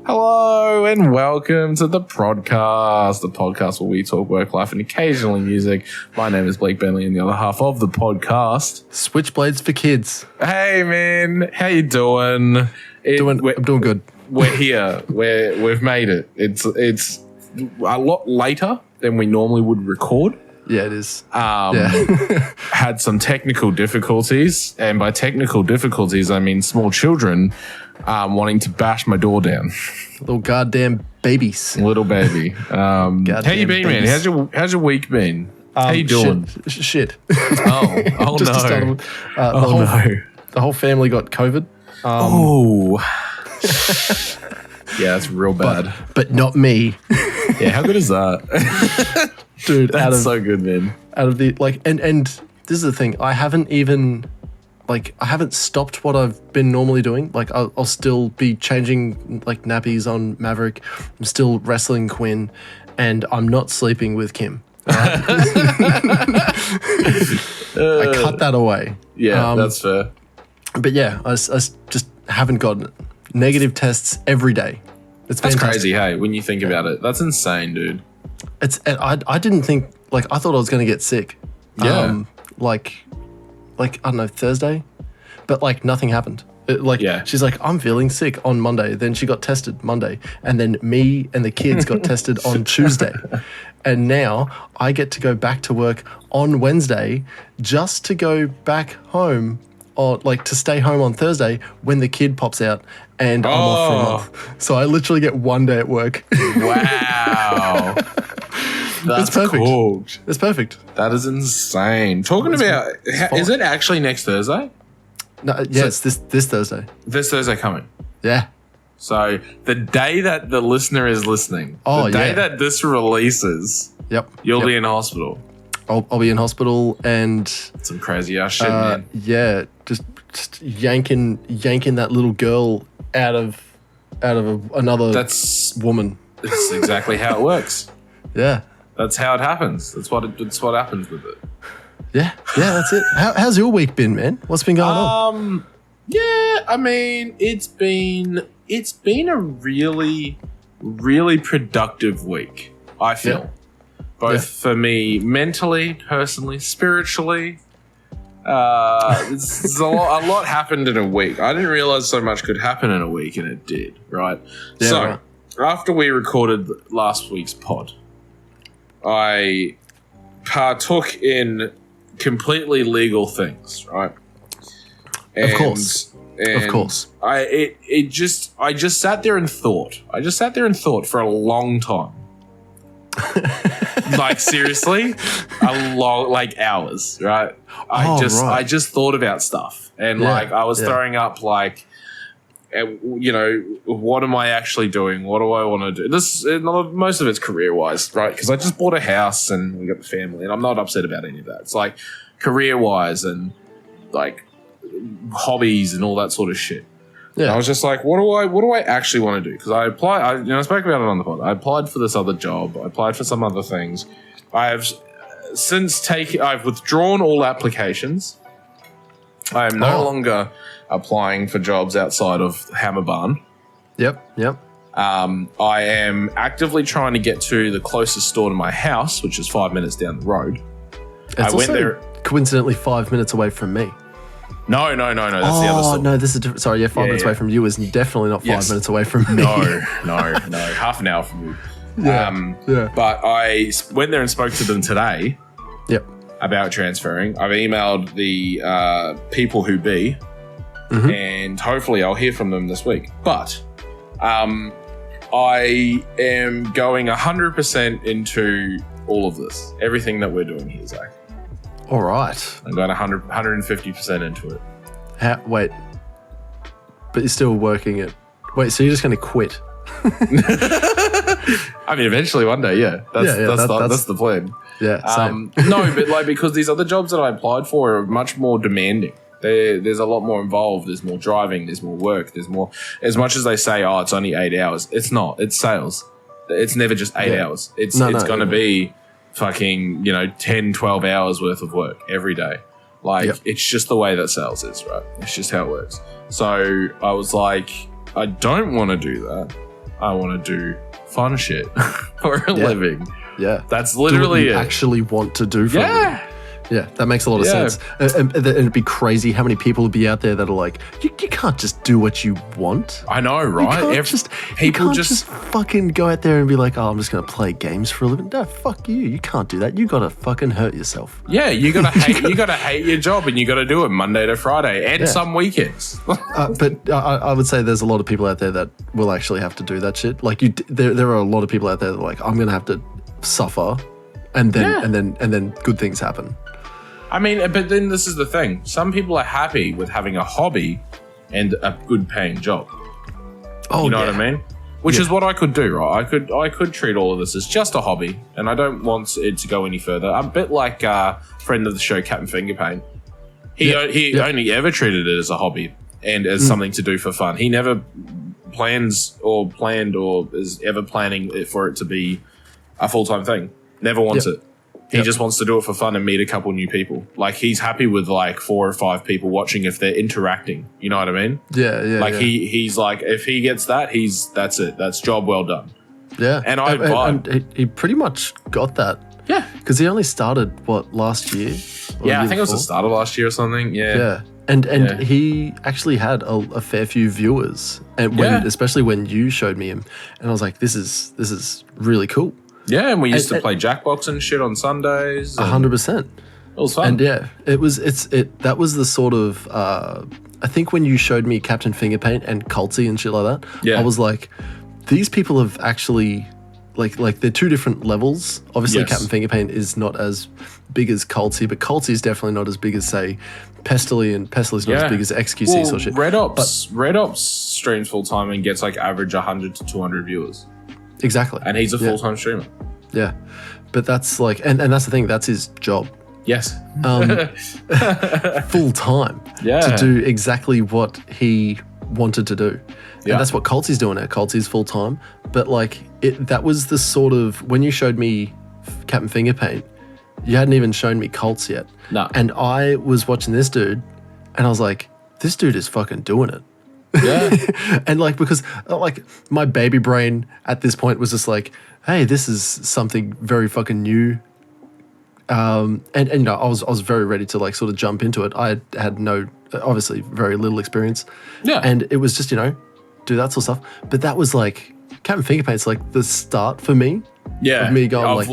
Hello and welcome to the Prod.Cast, the podcast where we talk work, life, and occasionally music. My name is Blake Bentley, and the other half of the podcast, Switchblades for Kids. Hey man, how you doing? I'm doing good. We're here. We've made it. It's a lot later than we normally would record. Yeah, it is. Had some technical difficulties, and by technical difficulties, I mean small children wanting to bash my door down. Little goddamn babies. Little baby. How you been, babies. Man? How's your week been? How you doing? Shit. Oh Just no. The whole family got COVID. Yeah, that's real bad. But not me. Yeah, how good is that? Dude, that's so good, man. Out of the and this is the thing. I haven't stopped what I've been normally doing. Like I'll still be changing like nappies on Maverick. I'm still wrestling Quinn, and I'm not sleeping with Kim. Right? I cut that away. Yeah, that's fair. But yeah, I just haven't gotten it. Negative tests every day. That's crazy, hey, when you think about it. That's insane, dude. I didn't think, like, I thought I was going to get sick. Yeah. Like, I don't know, Thursday. But, like, nothing happened. She's like, I'm feeling sick on Monday. Then she got tested Monday. And then me and the kids got tested on Tuesday. And now I get to go back to work on Wednesday just to go back home, or like to stay home on Thursday when the kid pops out and I'm off for a month. So I literally get 1 day at work. Wow. That's it's perfect. Cool. It's perfect. That is insane. Talking about, is it actually next Thursday? No, yeah, it's this Thursday. This Thursday coming. Yeah. So the day that the listener is listening, the day that this releases, you'll be in hospital. I'll be in hospital and some crazy ass shit, man. Yeah, just yanking that little girl out of another woman. That's exactly how it works. Yeah, that's how it happens. That's what happens with it. Yeah, that's it. How's your week been, man? What's been going on? Yeah, I mean, it's been a really, really productive week, I feel. Yeah. Both for me, mentally, personally, spiritually. There's a lot happened in a week. I didn't realize so much could happen in a week, and it did, right? Yeah, so, after we recorded last week's pod, I partook in completely legal things, right? And of course. I just sat there and thought. I just sat there and thought for a long time. Like seriously, like hours, right? I just thought about stuff, and I was throwing up like, what am I actually doing? What do I want to do? This most of it's career wise, right? Because I just bought a house and we got the family, and I'm not upset about any of that. It's like career wise and like hobbies and all that sort of shit. Yeah, and I was just like, what do I actually want to do? Because I applied. I spoke about it on the pod. I applied for this other job. I applied for some other things. I've withdrawn all applications. I am no longer applying for jobs outside of Hammer Barn. Yep. I am actively trying to get to the closest store to my house, which is 5 minutes down the road. I went there. Coincidentally, 5 minutes away from me. No. That's the other store. No, this is different. Sorry, 5 minutes away from you is definitely not 5 minutes away from me. No. Half an hour from you. Yeah. But I went there and spoke to them today. Yep. About transferring. I've emailed the people who be, and hopefully I'll hear from them this week. But I am going 100% into all of this. Everything that we're doing here, Zakk. All right. I'm going 150% into it. Wait. But you're still working it. Wait, so you're just going to quit? I mean, eventually one day, yeah. That's the plan. Yeah, same. No, but because these other jobs that I applied for are much more demanding. There's a lot more involved. There's more driving. There's more work. There's more. As much as they say, it's only 8 hours. It's not. It's sales. It's never just 8 hours. It's going to be fucking 10, 12 hours worth of work every day. It's just the way that sales is, right? It's just how it works. So I was like, I don't want to do that. I want to do fun shit for a living. Yeah. That's literally do what you actually want to do for a living. Yeah, that makes a lot of sense. And it'd be crazy how many people would be out there that are like, you can't just do what you want. I know, right? You can't just fucking go out there and be like, oh, I'm just going to play games for a living. No, fuck you. You can't do that. You got to fucking hurt yourself. Yeah, you got to hate your job, and you got to do it Monday to Friday and some weekends. But I would say there's a lot of people out there that will actually have to do that shit. Like there are a lot of people out there that are like, I'm going to have to suffer and then good things happen. I mean, but then this is the thing. Some people are happy with having a hobby and a good paying job. Oh, you know what I mean? Which is what I could do, right? I could treat all of this as just a hobby, and I don't want it to go any further. I'm a bit like friend of the show, Captain Fingerpaint. He only ever treated it as a hobby and as something to do for fun. He never planned or is ever planning for it to be a full-time thing. Never wants it. He just wants to do it for fun and meet a couple new people. Like, he's happy with like 4 or 5 people watching if they're interacting. You know what I mean? Yeah. Like he's like, if he gets that, that's it. That's job well done. Yeah. And he pretty much got that. Yeah. Because he only started last year? Yeah, I think it was the start of last year or something. Yeah. Yeah. And he actually had a fair few viewers, and especially when you showed me him, and I was like, this is really cool. Yeah, and we used to play Jackbox and shit on Sundays. 100%. It was fun. And that was the sort of I think when you showed me Captain Fingerpaint and Culty and shit like that, I was like, these people have actually like they're 2 different levels. Obviously, Captain Fingerpaint is not as big as Culty, but Culty is definitely not as big as, say, Pestily, and Pestyly's not as big as XQC sort of shit. Red Ops streams full time and gets like average 100 to 200 viewers. Exactly. And he's a full-time streamer. Yeah. But that's like, and that's the thing, that's his job. Yes. Full-time. Yeah. To do exactly what he wanted to do. And that's what Culty's doing now. Culty's full-time. But like, that was the sort of, when you showed me Captain Fingerpaint, you hadn't even shown me Cults yet. No. And I was watching this dude, and I was like, this dude is fucking doing it. Yeah. And like, because like my baby brain at this point was just like, hey, this is something very fucking new. And you know, I was very ready to like sort of jump into it. I had obviously very little experience. Yeah. And it was just, you know, do that sort of stuff. But that was like, Captain Fingerpaint's like the start for me. Yeah. Of me going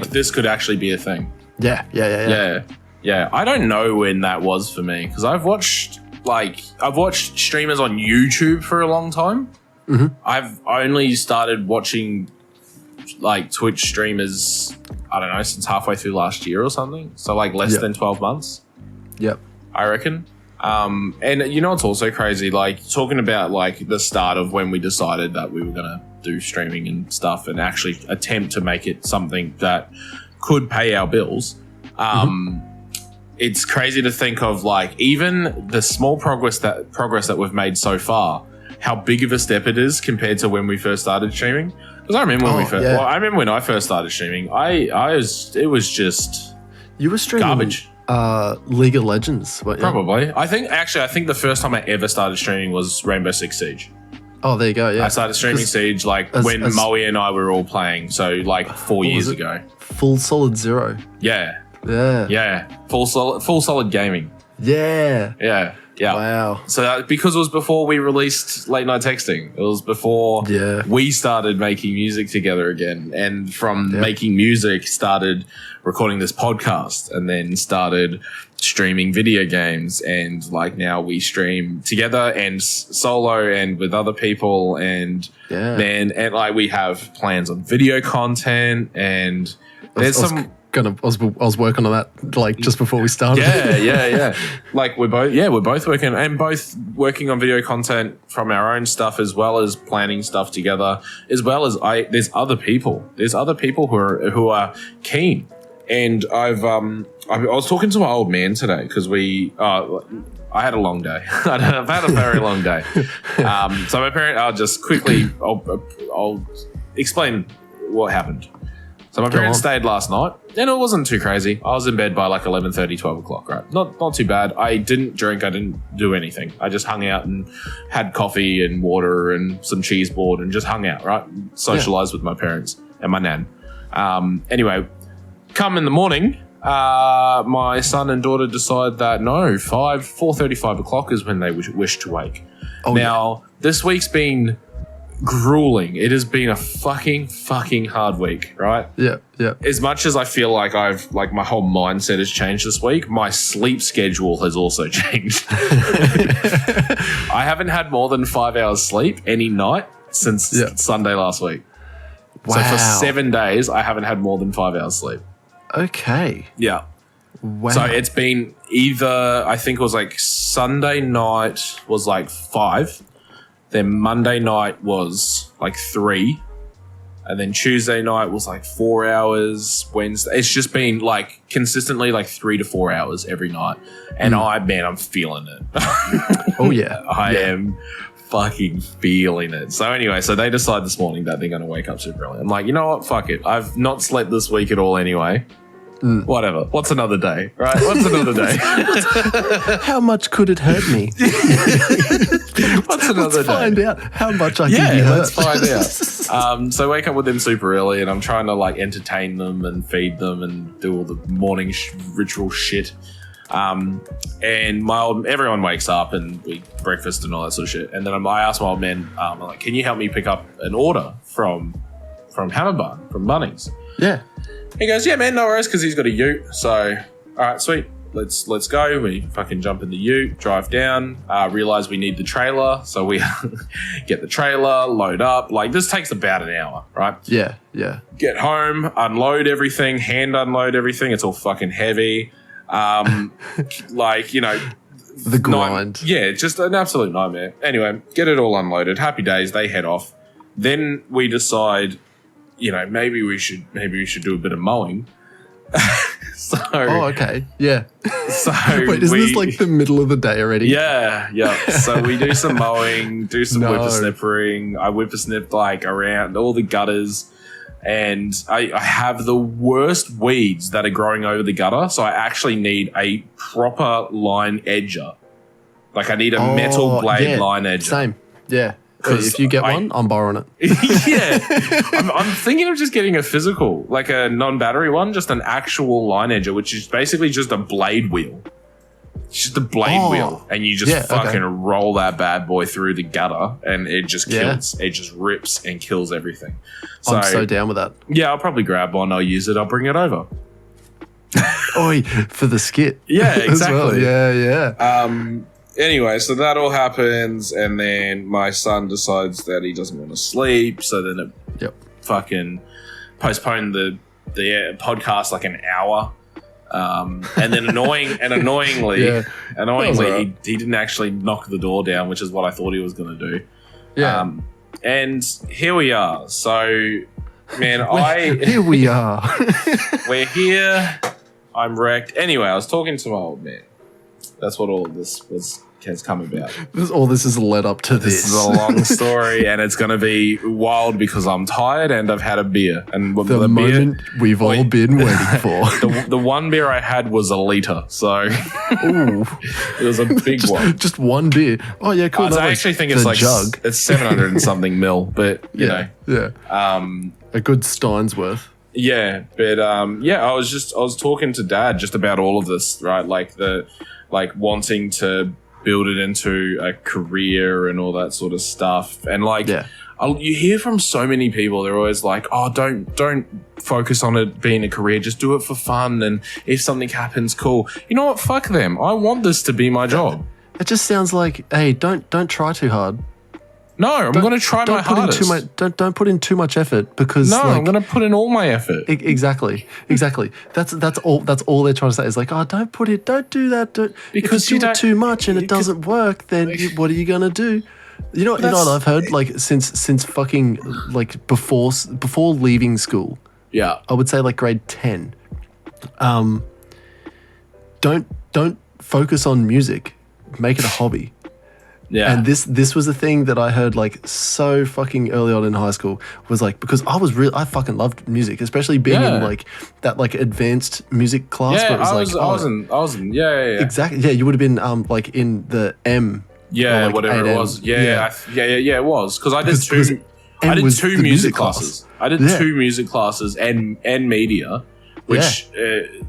this could actually be a thing. Yeah. Yeah. I don't know when that was for me, because I've watched streamers on YouTube for a long time. Mm-hmm. I've only started watching like Twitch streamers, I don't know, since halfway through last year or something. So like less than 12 months. Yep. I reckon. And you know what's also crazy? Like, talking about like the start of when we decided that we were going to do streaming and stuff and actually attempt to make it something that could pay our bills. It's crazy to think of like even the small progress that we've made so far, how big of a step it is compared to when we first started streaming. Because I remember I remember when I first started streaming, it was just you were streaming garbage. League of Legends, probably. I think the first time I ever started streaming was Rainbow Six Siege. Oh, there you go. Yeah, I started streaming Siege like when Moe and I were all playing, so like 4 years ago. Full Solid Zero. Yeah. Full solid gaming. Yeah. Wow. So because it was before we released Late Night Texting, it was before we started making music together again, and from making music started recording this podcast, and then started streaming video games, and like now we stream together and solo and with other people, and and like we have plans on video content, and there's I was working on that like just before we started. Yeah. Like we're both working on video content from our own stuff, as well as planning stuff together, as well as there's other people who are keen. And I was talking to my old man today because I had a long day. I've had a very long day. So my parent, I'll explain what happened. So my parents stayed last night, and it wasn't too crazy. I was in bed by like 11:30, 12 o'clock, right? Not too bad. I didn't drink. I didn't do anything. I just hung out and had coffee and water and some cheese board and just hung out, right? Socialized with my parents and my nan. Anyway, come in the morning, my son and daughter decide that no, 4:30, 5 o'clock is when they wish to wake. This week's been grueling. It has been a fucking hard week, right? Yeah. As much as I feel like my whole mindset has changed this week, my sleep schedule has also changed. I haven't had more than 5 hours sleep any night since Sunday last week. Wow. So for 7 days, I haven't had more than 5 hours sleep. Okay. Yeah. Wow. So it's been either, I think it was like Sunday night was like 5. Then Monday night was like 3. And then Tuesday night was like 4 hours. Wednesday. It's just been like consistently like 3 to 4 hours every night. And I'm feeling it. Oh, yeah. I am fucking feeling it. So anyway, they decide this morning that they're going to wake up super early. I'm like, you know what? Fuck it. I've not slept this week at all anyway. Whatever. What's another day, right? What's another day? How much could it hurt me? What's another let's find out how much I can be hurt. Let's find out. So I wake up with them super early and I'm trying to like entertain them and feed them and do all the morning ritual shit. And everyone wakes up and we breakfast and all that sort of shit. And then I asked my old man, I'm like, can you help me pick up an order from Hammerbar, from Bunnings? Yeah. He goes, yeah, man, no worries, because he's got a ute. So, all right, sweet. Let's go. We fucking jump in the ute, drive down, realize we need the trailer. So we get the trailer, load up. Like, this takes about an hour, right? Yeah. Get home, unload everything, hand unload everything. It's all fucking heavy. Like, you know. The grind. Just an absolute nightmare. Anyway, get it all unloaded. Happy days. They head off. Then we decide, you know, maybe we should do a bit of mowing. Okay. Yeah. So wait, isn't this like the middle of the day already? Yeah. So we do some mowing, do some whippersnippering. I whippersnipped like around all the gutters, and I have the worst weeds that are growing over the gutter. So I actually need a proper line edger. Like I need a metal blade line edger. Same. Yeah. If you get one, I'm borrowing it. Yeah. I'm thinking of just getting a physical, like a non-battery one, just an actual line edger, which is basically just a blade wheel. It's just a blade wheel. And you just fucking roll that bad boy through the gutter and it just kills. It just rips and kills everything. So, I'm so down with that. Yeah, I'll probably grab one. I'll use it. I'll bring it over. Oi, for the skit. Yeah, exactly. Well. Yeah. Anyway, so that all happens, and then my son decides that he doesn't want to sleep, so then it fucking postponed the podcast like an hour. And then annoyingly, he didn't actually knock the door down, which is what I thought he was going to do. Yeah. And here we are. So, man, here we are. We're here. I'm wrecked. Anyway, I was talking to my old man. That's what all of this has come about. All this is led up to this. This is a long story, and it's going to be wild because I'm tired and I've had a beer. And the moment we've all been waiting for. The one beer I had was a litre, so it was a big one. Just one beer. Oh yeah, cool. I actually think it's like jug. It's 700 and something mil, but you know, a good Stein's worth. Yeah, but I was talking to Dad just about all of this, right? Like wanting to build it into a career and all that sort of stuff. And you hear from so many people, they're always like, oh, don't focus on it being a career, just do it for fun, and if something happens, cool. You know what? Fuck them. I want this to be my job. It just sounds like, hey, don't try too hard. No, I'm going to try my hardest. Don't put in too much effort because I'm going to put in all my effort. Exactly. That's all they're trying to say is like, oh, don't do that. Because you do it too much and it doesn't work, then what are you going to do? You know what I've heard like since fucking like before leaving school. Yeah. I would say like grade 10. Don't focus on music. Make it a hobby. Yeah. And this was a thing that I heard like so fucking early on in high school, was like, because I fucking loved music, especially being in like that like advanced music class. Yeah, where it was I was in, yeah. Exactly. Yeah, you would have been like in the M. Yeah, like whatever it was. Yeah, it was. Because I did two music classes. I did 2 music classes and media, which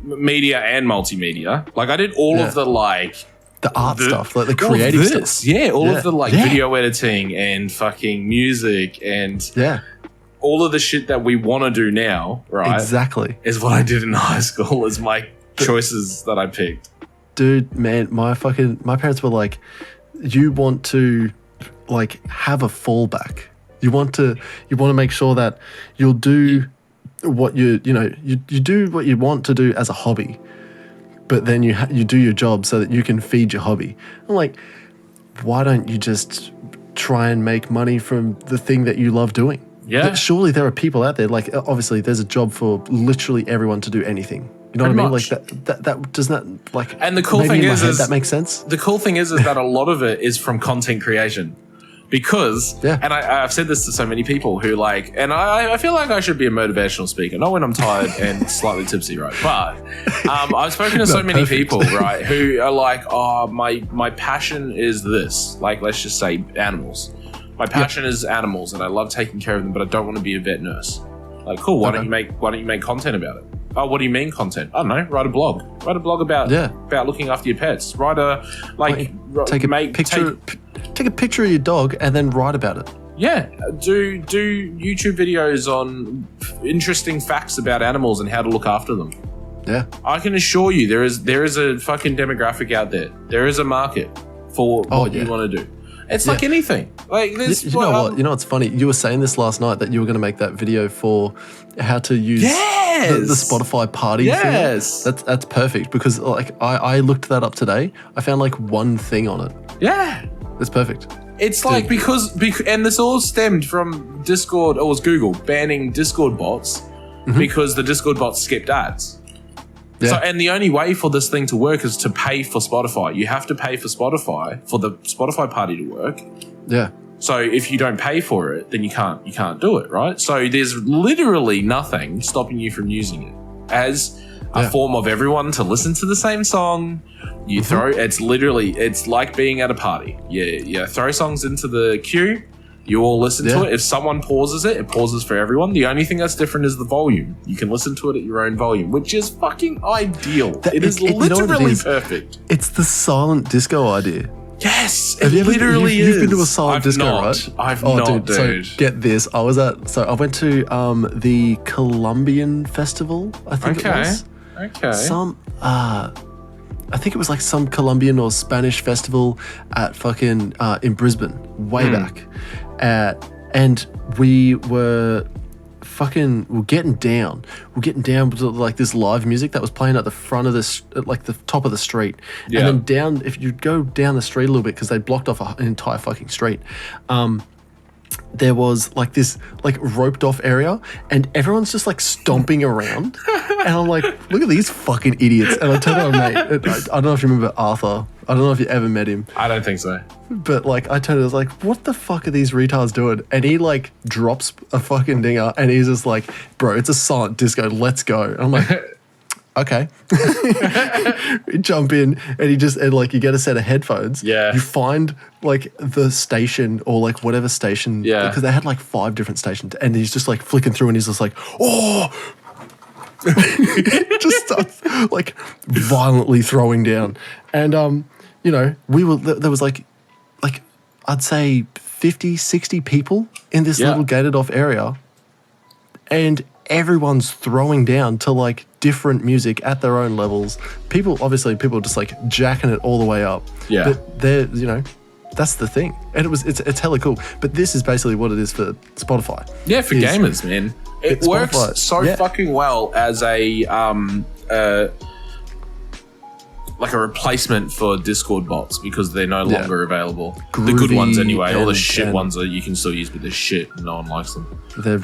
media and multimedia. Like I did all of the like the art stuff, like the creative stuff. Yeah, all of the like video editing and fucking music and all of the shit that we want to do now, right? Exactly. Is what I did in high school as my choices that I picked. Dude, man, my parents were like, you want to like have a fallback. You want to make sure that you'll do what you do what you want to do as a hobby, but then you do your job so that you can feed your hobby. I'm like, why don't you just try and make money from the thing that you love doing? Yeah. Surely there are people out there, like obviously there's a job for literally everyone to do anything. You know what I mean? Like that does not like. And the cool thing is that makes sense. The cool thing is that a lot of it is from content creation. Because, and I've said this to so many people who like, and I feel like I should be a motivational speaker, not when I'm tired and slightly tipsy, right? But I've spoken to so many people, right, who are like, oh, my passion is this. Like, let's just say animals. My passion is animals, and I love taking care of them, but I don't want to be a vet nurse. Like, cool. Why don't you make content about it? Oh, what do you mean content? I don't know. Write a blog. Write a blog about looking after your pets. Write a take a picture of your dog and then write about it. Yeah, do YouTube videos on interesting facts about animals and how to look after them. Yeah, I can assure you there is a fucking demographic out there. There is a market for what you want to do. It's like anything. Like this. You know what? You know what's funny? You were saying this last night that you were going to make that video for how to use the Spotify party thing. That's perfect, because like I looked that up today. I found like one thing on it. Yeah. That's perfect. It's like because and this all stemmed from Discord, or it was Google banning Discord bots because the Discord bots skipped ads. Yeah. So, and the only way for this thing to work is to pay for Spotify. You have to pay for Spotify for the Spotify party to work. Yeah. So if you don't pay for it, then you can't do it, right? So there's literally nothing stopping you from using it as a form of everyone to listen to the same song. You throw it's like being at a party. You throw songs into the queue. You all listen to it. If someone pauses it, it pauses for everyone. The only thing that's different is the volume. You can listen to it at your own volume, which is fucking ideal. It is literally perfect. It's the silent disco idea. Yes, you've been to a silent disco, right? I've not, dude. So get this. I went to the Colombian festival, I think it was. Okay. I think it was like some Colombian or Spanish festival at fucking in Brisbane, way back. And we're getting down. We're getting down to like this live music that was playing at the front of this, like the top of the street. Yeah. And then if you go down the street a little bit, because they blocked off an entire fucking street, there was like this like roped off area, and everyone's just like stomping around. And I'm like, look at these fucking idiots. And I told my mate, I don't know if you remember Arthur. I don't know if you ever met him. I don't think so. But like, I told him, I was like, what the fuck are these retards doing? And he like drops a fucking dinger, and he's just like, bro, it's a silent disco. Let's go. And I'm like, okay. We jump in, and like you get a set of headphones. Yeah. You find like the station, or like whatever station. Yeah. Because they had like 5 different stations, and he's just like flicking through, and he's just like, oh. Just starts like violently throwing down. And there was like I'd say 50, 60 people in this little gated off area, and everyone's throwing down to like different music at their own levels. People are just like jacking it all the way up. Yeah. But they're, that's the thing. And it's hella cool. But this is basically what it is for Spotify. Yeah, for gamers, man. It works fucking well as like a replacement for Discord bots, because they're no longer available. Groovy, the good ones anyway. All the shit ones you can still use, but they're shit and no one likes them. They're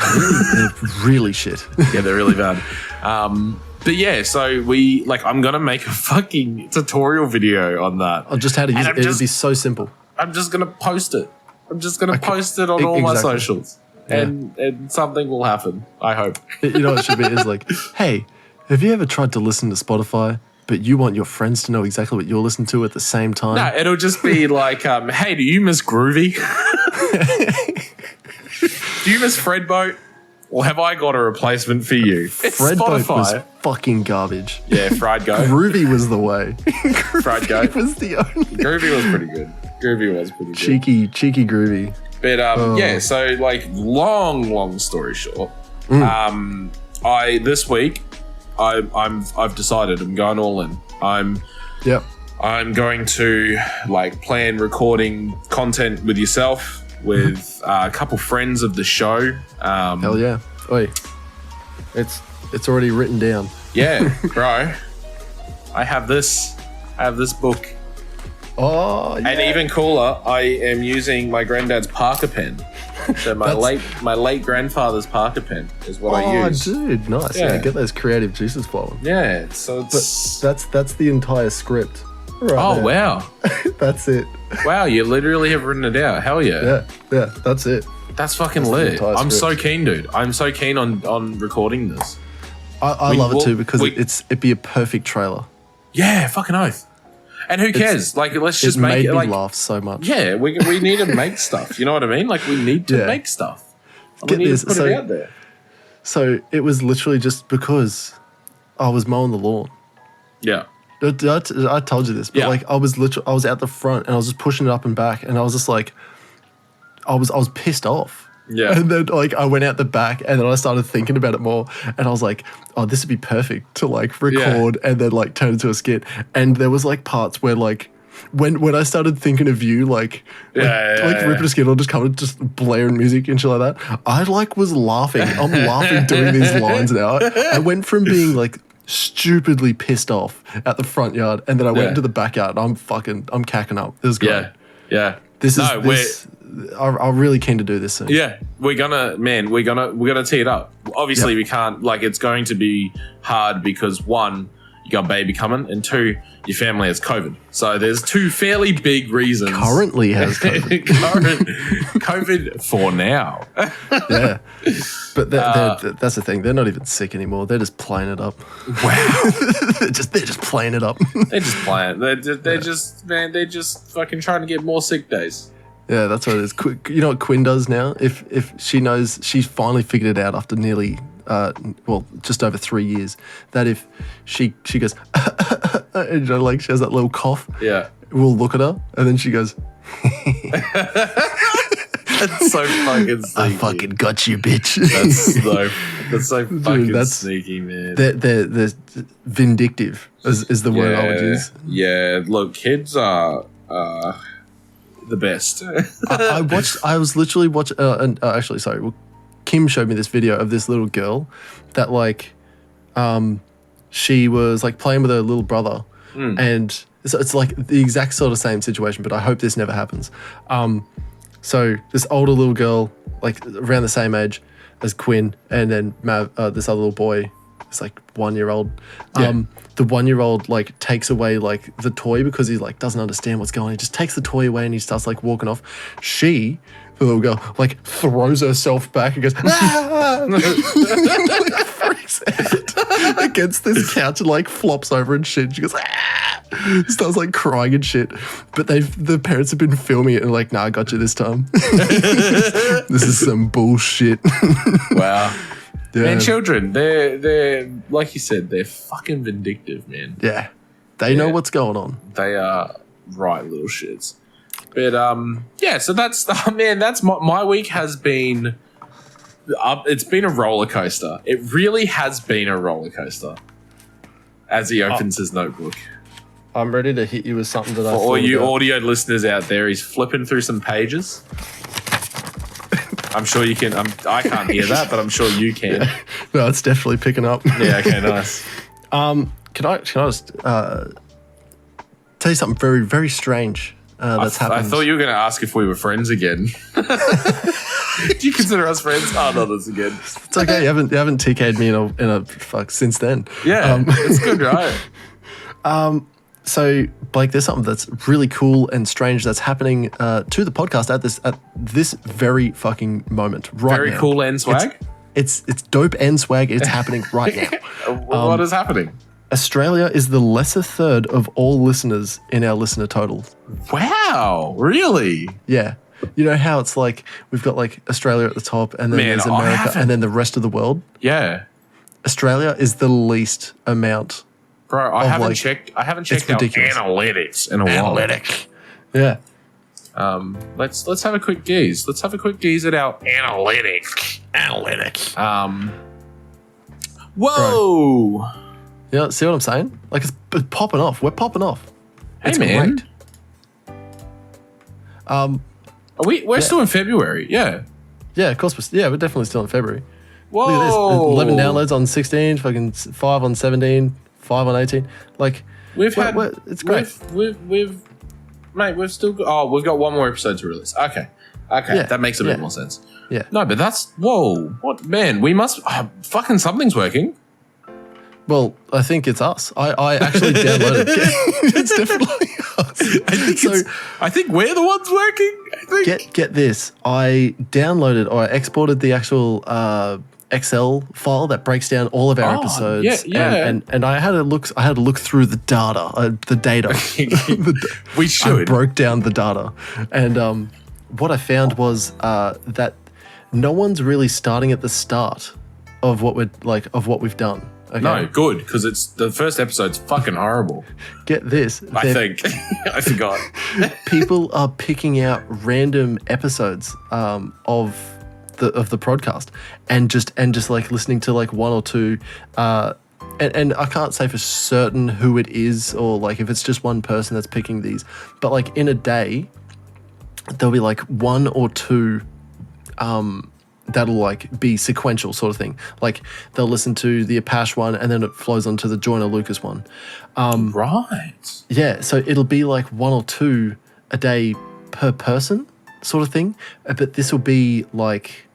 really shit. Yeah, they're really bad. But yeah, so I'm going to make a fucking tutorial video on that. On just how to use it. It'd be so simple. I'm just gonna post it. I'm just gonna post it on all my socials, and something will happen. I hope. You know what it should be is like, hey, have you ever tried to listen to Spotify, but you want your friends to know exactly what you're listening to at the same time? No, it'll just be like, hey, do you miss Groovy? Do you miss Fredboat? Or have I got a replacement for you? It's Fredboat Spotify. was fucking garbage. Yeah, Fried Go. Groovy was the way. Fried Go. Groovy was the only. Groovy was pretty good. Cheeky Groovy. But yeah, so like long story short, this week I've decided I'm going all in. I'm going to like plan recording content with yourself, with a couple friends of the show. Hell yeah. Oi. It's already written down. Yeah, bro. I have this book. Oh, yeah. And even cooler, I am using my granddad's Parker pen. So my late grandfather's Parker pen is what I use. Oh, dude, nice. Yeah, get those creative juices flowing. Yeah, so it's... But that's the entire script. Right there. Wow. That's it. Wow, you literally have written it out. Hell yeah. Yeah, that's it. That's fucking lit. I'm so keen, dude. I'm so keen on recording this. I love it too because it'd be a perfect trailer. Yeah, fucking oath. And who cares? Like, let's just make it. It made like, me laugh so much. Yeah, we need to make stuff. You know what I mean? Like, we need to make stuff. We need to put it out there. So it was literally just because I was mowing the lawn. Yeah. I told you this, but like I was out the front and I was just pushing it up and back, and I was just like, I was pissed off. Yeah. And then like I went out the back and then I started thinking about it more, and I was like, oh, this would be perfect to like record and then like turn into a skit. And there was like parts where like when I started thinking of you like ripping a skit or just coming just blaring music and shit like that, I like was laughing. I'm laughing doing these lines now. I went from being like stupidly pissed off at the front yard, and then I went into the backyard. I'm cacking up. It was great. Yeah. I'm really keen to do this soon. Yeah, we're gonna tee it up. Obviously, we can't. Like, it's going to be hard because one, you got a baby coming, and two, your family has COVID. So there's two fairly big reasons. Currently has COVID. COVID for now. Yeah, but that's the thing. They're not even sick anymore. They're just playing it up. Wow. they're just playing it up. They're just playing. They're just fucking trying to get more sick days. Yeah, that's what it is. You know what Quinn does now? If she knows, she's finally figured it out after nearly, just over 3 years, that if she goes, and, you know, like she has that little cough, we'll look at her, and then she goes, That's so fucking sneaky. I fucking got you, bitch. That's so fucking sneaky, man. They're vindictive is the word I would use. Yeah, look, kids are... the best. I was literally watching, Kim showed me this video of this little girl that like, she was like playing with her little brother, and so it's like the exact sort of same situation, but I hope this never happens. So this older little girl, like around the same age as Quinn, and then this other little boy, it's like 1 year old. The 1 year old like takes away like the toy because he like doesn't understand what's going on. He just takes the toy away and he starts like walking off. The little girl like throws herself back and goes, ah! Like, freaks out against this couch and like flops over and shit. She goes, ah! Starts like crying and shit. But the parents have been filming it and like, nah, I got you this time. This is some bullshit. Wow. Yeah. Man, children, they're like you said, they're fucking vindictive, man. Yeah. They know what's going on. They are right little shits. But so that's my week has been it's been a roller coaster. It really has been a roller coaster. As he opens his notebook. I'm ready to hit you with something that For all you audio listeners out there, he's flipping through some pages. I'm sure you can. I can't hear that, but I'm sure you can. Yeah. No, it's definitely picking up. Yeah. Okay. Nice. Can I just tell you something very, very strange that's happened? I thought you were going to ask if we were friends again. Do you consider us friends? Oh, not us again. It's okay. You haven't TK'd me in a fuck since then. Yeah, it's good, right? So, Blake, there's something that's really cool and strange that's happening to the podcast at this very fucking moment right Very now. cool and swag? It's dope and swag. It's happening right now. What is happening? Australia is the lesser third of all listeners in our listener total. Wow, really? Yeah. You know how it's like we've got like Australia at the top and then there's America and then the rest of the world? Yeah. Australia is the least amount. Bro, I haven't checked our analytics in a while. Yeah. Let's have a quick gaze. Let's have a quick gaze at our analytics. Whoa. Bro. You know, see what I'm saying? Like it's popping off. We're popping off. It's man. Great. We're still in February. Yeah. Yeah, of course. We're definitely still in February. Whoa. Look at this. 11 downloads on 16, fucking 5 on 17, 5 on 18. Like, it's great. We've still got, we've got one more episode to release. Okay. Yeah, that makes a bit more sense. Yeah. No, but what, man, we must, fucking something's working. Well, I think it's us. I actually downloaded it. It's definitely us. I think we're the ones working. Get this. I downloaded or I exported the actual Excel file that breaks down all of our episodes. Yeah. And I had to look through the data. We should. I broke down the data. And what I found was that no one's really starting at the start of what we've done. Okay. No, good, because it's the first episode's fucking horrible. Get this. I think. I forgot. People are picking out random episodes of the podcast and just like listening to like one or two and I can't say for certain who it is or like if it's just one person that's picking these, but like in a day there'll be like one or two that'll like be sequential sort of thing. Like they'll listen to the Apache one and then it flows onto the Joyner Lucas one. Right. Yeah, so it'll be like one or two a day per person sort of thing. But this will be like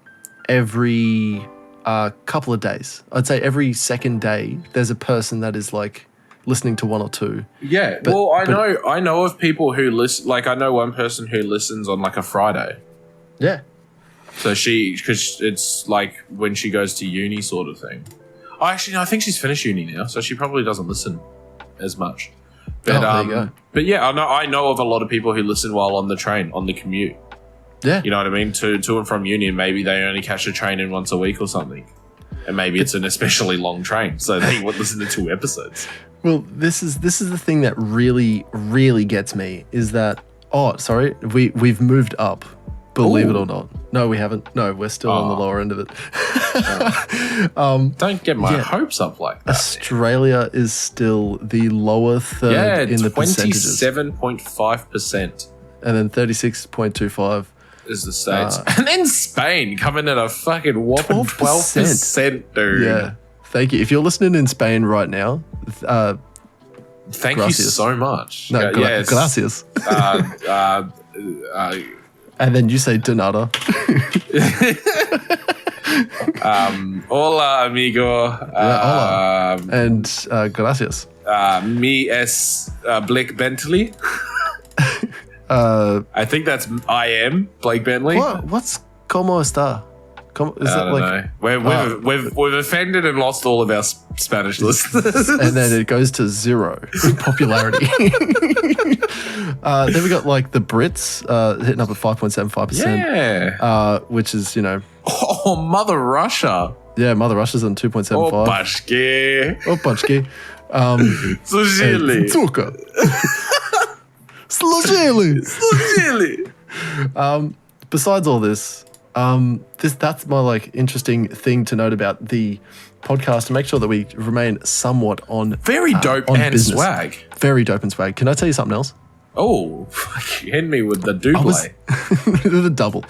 every couple of days. I'd say every second day there's a person that is like listening to one or two. Yeah, I know of people who listen. Like I know one person who listens on like a Friday. Yeah. So because it's like when she goes to uni sort of thing. Oh, actually, no, I think she's finished uni now, so she probably doesn't listen as much. But, there you go. But yeah, I know of a lot of people who listen while on the train, on the commute. Yeah. You know what I mean? To and from uni, and maybe they only catch a train in once a week or something. And maybe it's an especially long train, so they would listen to 2 episodes. Well, this is the thing that really, really gets me is that, we've moved up. Believe it or not. No, we haven't. No, we're still on the lower end of it. Don't get my hopes up like that. Australia is still the lower third in the percentages. 27.5%. And then 36.25 is the States. And then Spain coming at a fucking whopping 12%, dude. Yeah. Thank you. If you're listening in Spain right now, thank you so much. No, gracias. And then you say de nada. Hola, amigo. Hola. And gracias. Me es Blake Bentley. I think that's I am Blake Bentley. What's como está? Is that like we've offended and lost all of our Spanish listeners, and then it goes to 0 in popularity. Then we got like the Brits hitting up at 5.75%. Yeah, which is Mother Russia. Yeah, Mother Russia's on 2.75. Opachki. Служили. Сука. Служили. Besides all this. That's my like interesting thing to note about the podcast to make sure that we remain somewhat on very dope on and business. Swag. Very dope and swag. Can I tell you something else? Oh, hit me with the double. The double.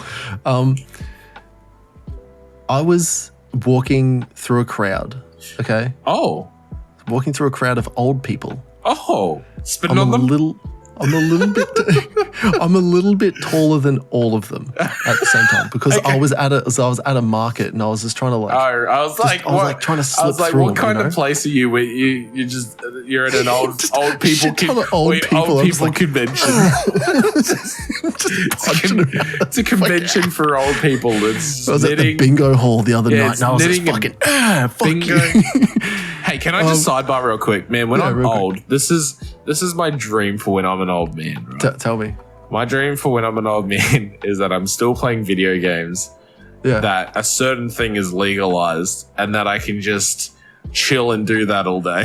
I was walking through a crowd. Okay. Oh. Walking through a crowd of old people. Oh. Spitting on them. I'm a little bit taller than all of them at the same time because I was at a market and I was just trying to I was trying to slip through. What kind of place are you? Where you're at an old people convention. It's a convention for old people. I was at the bingo hall the other night and I was just fucking bingo. Hey, can I just sidebar real quick, man? When I'm old, this is my dream for when I'm an old man. Right? Tell me. My dream for when I'm an old man is that I'm still playing video games. Yeah. That a certain thing is legalized, and that I can just chill and do that all day.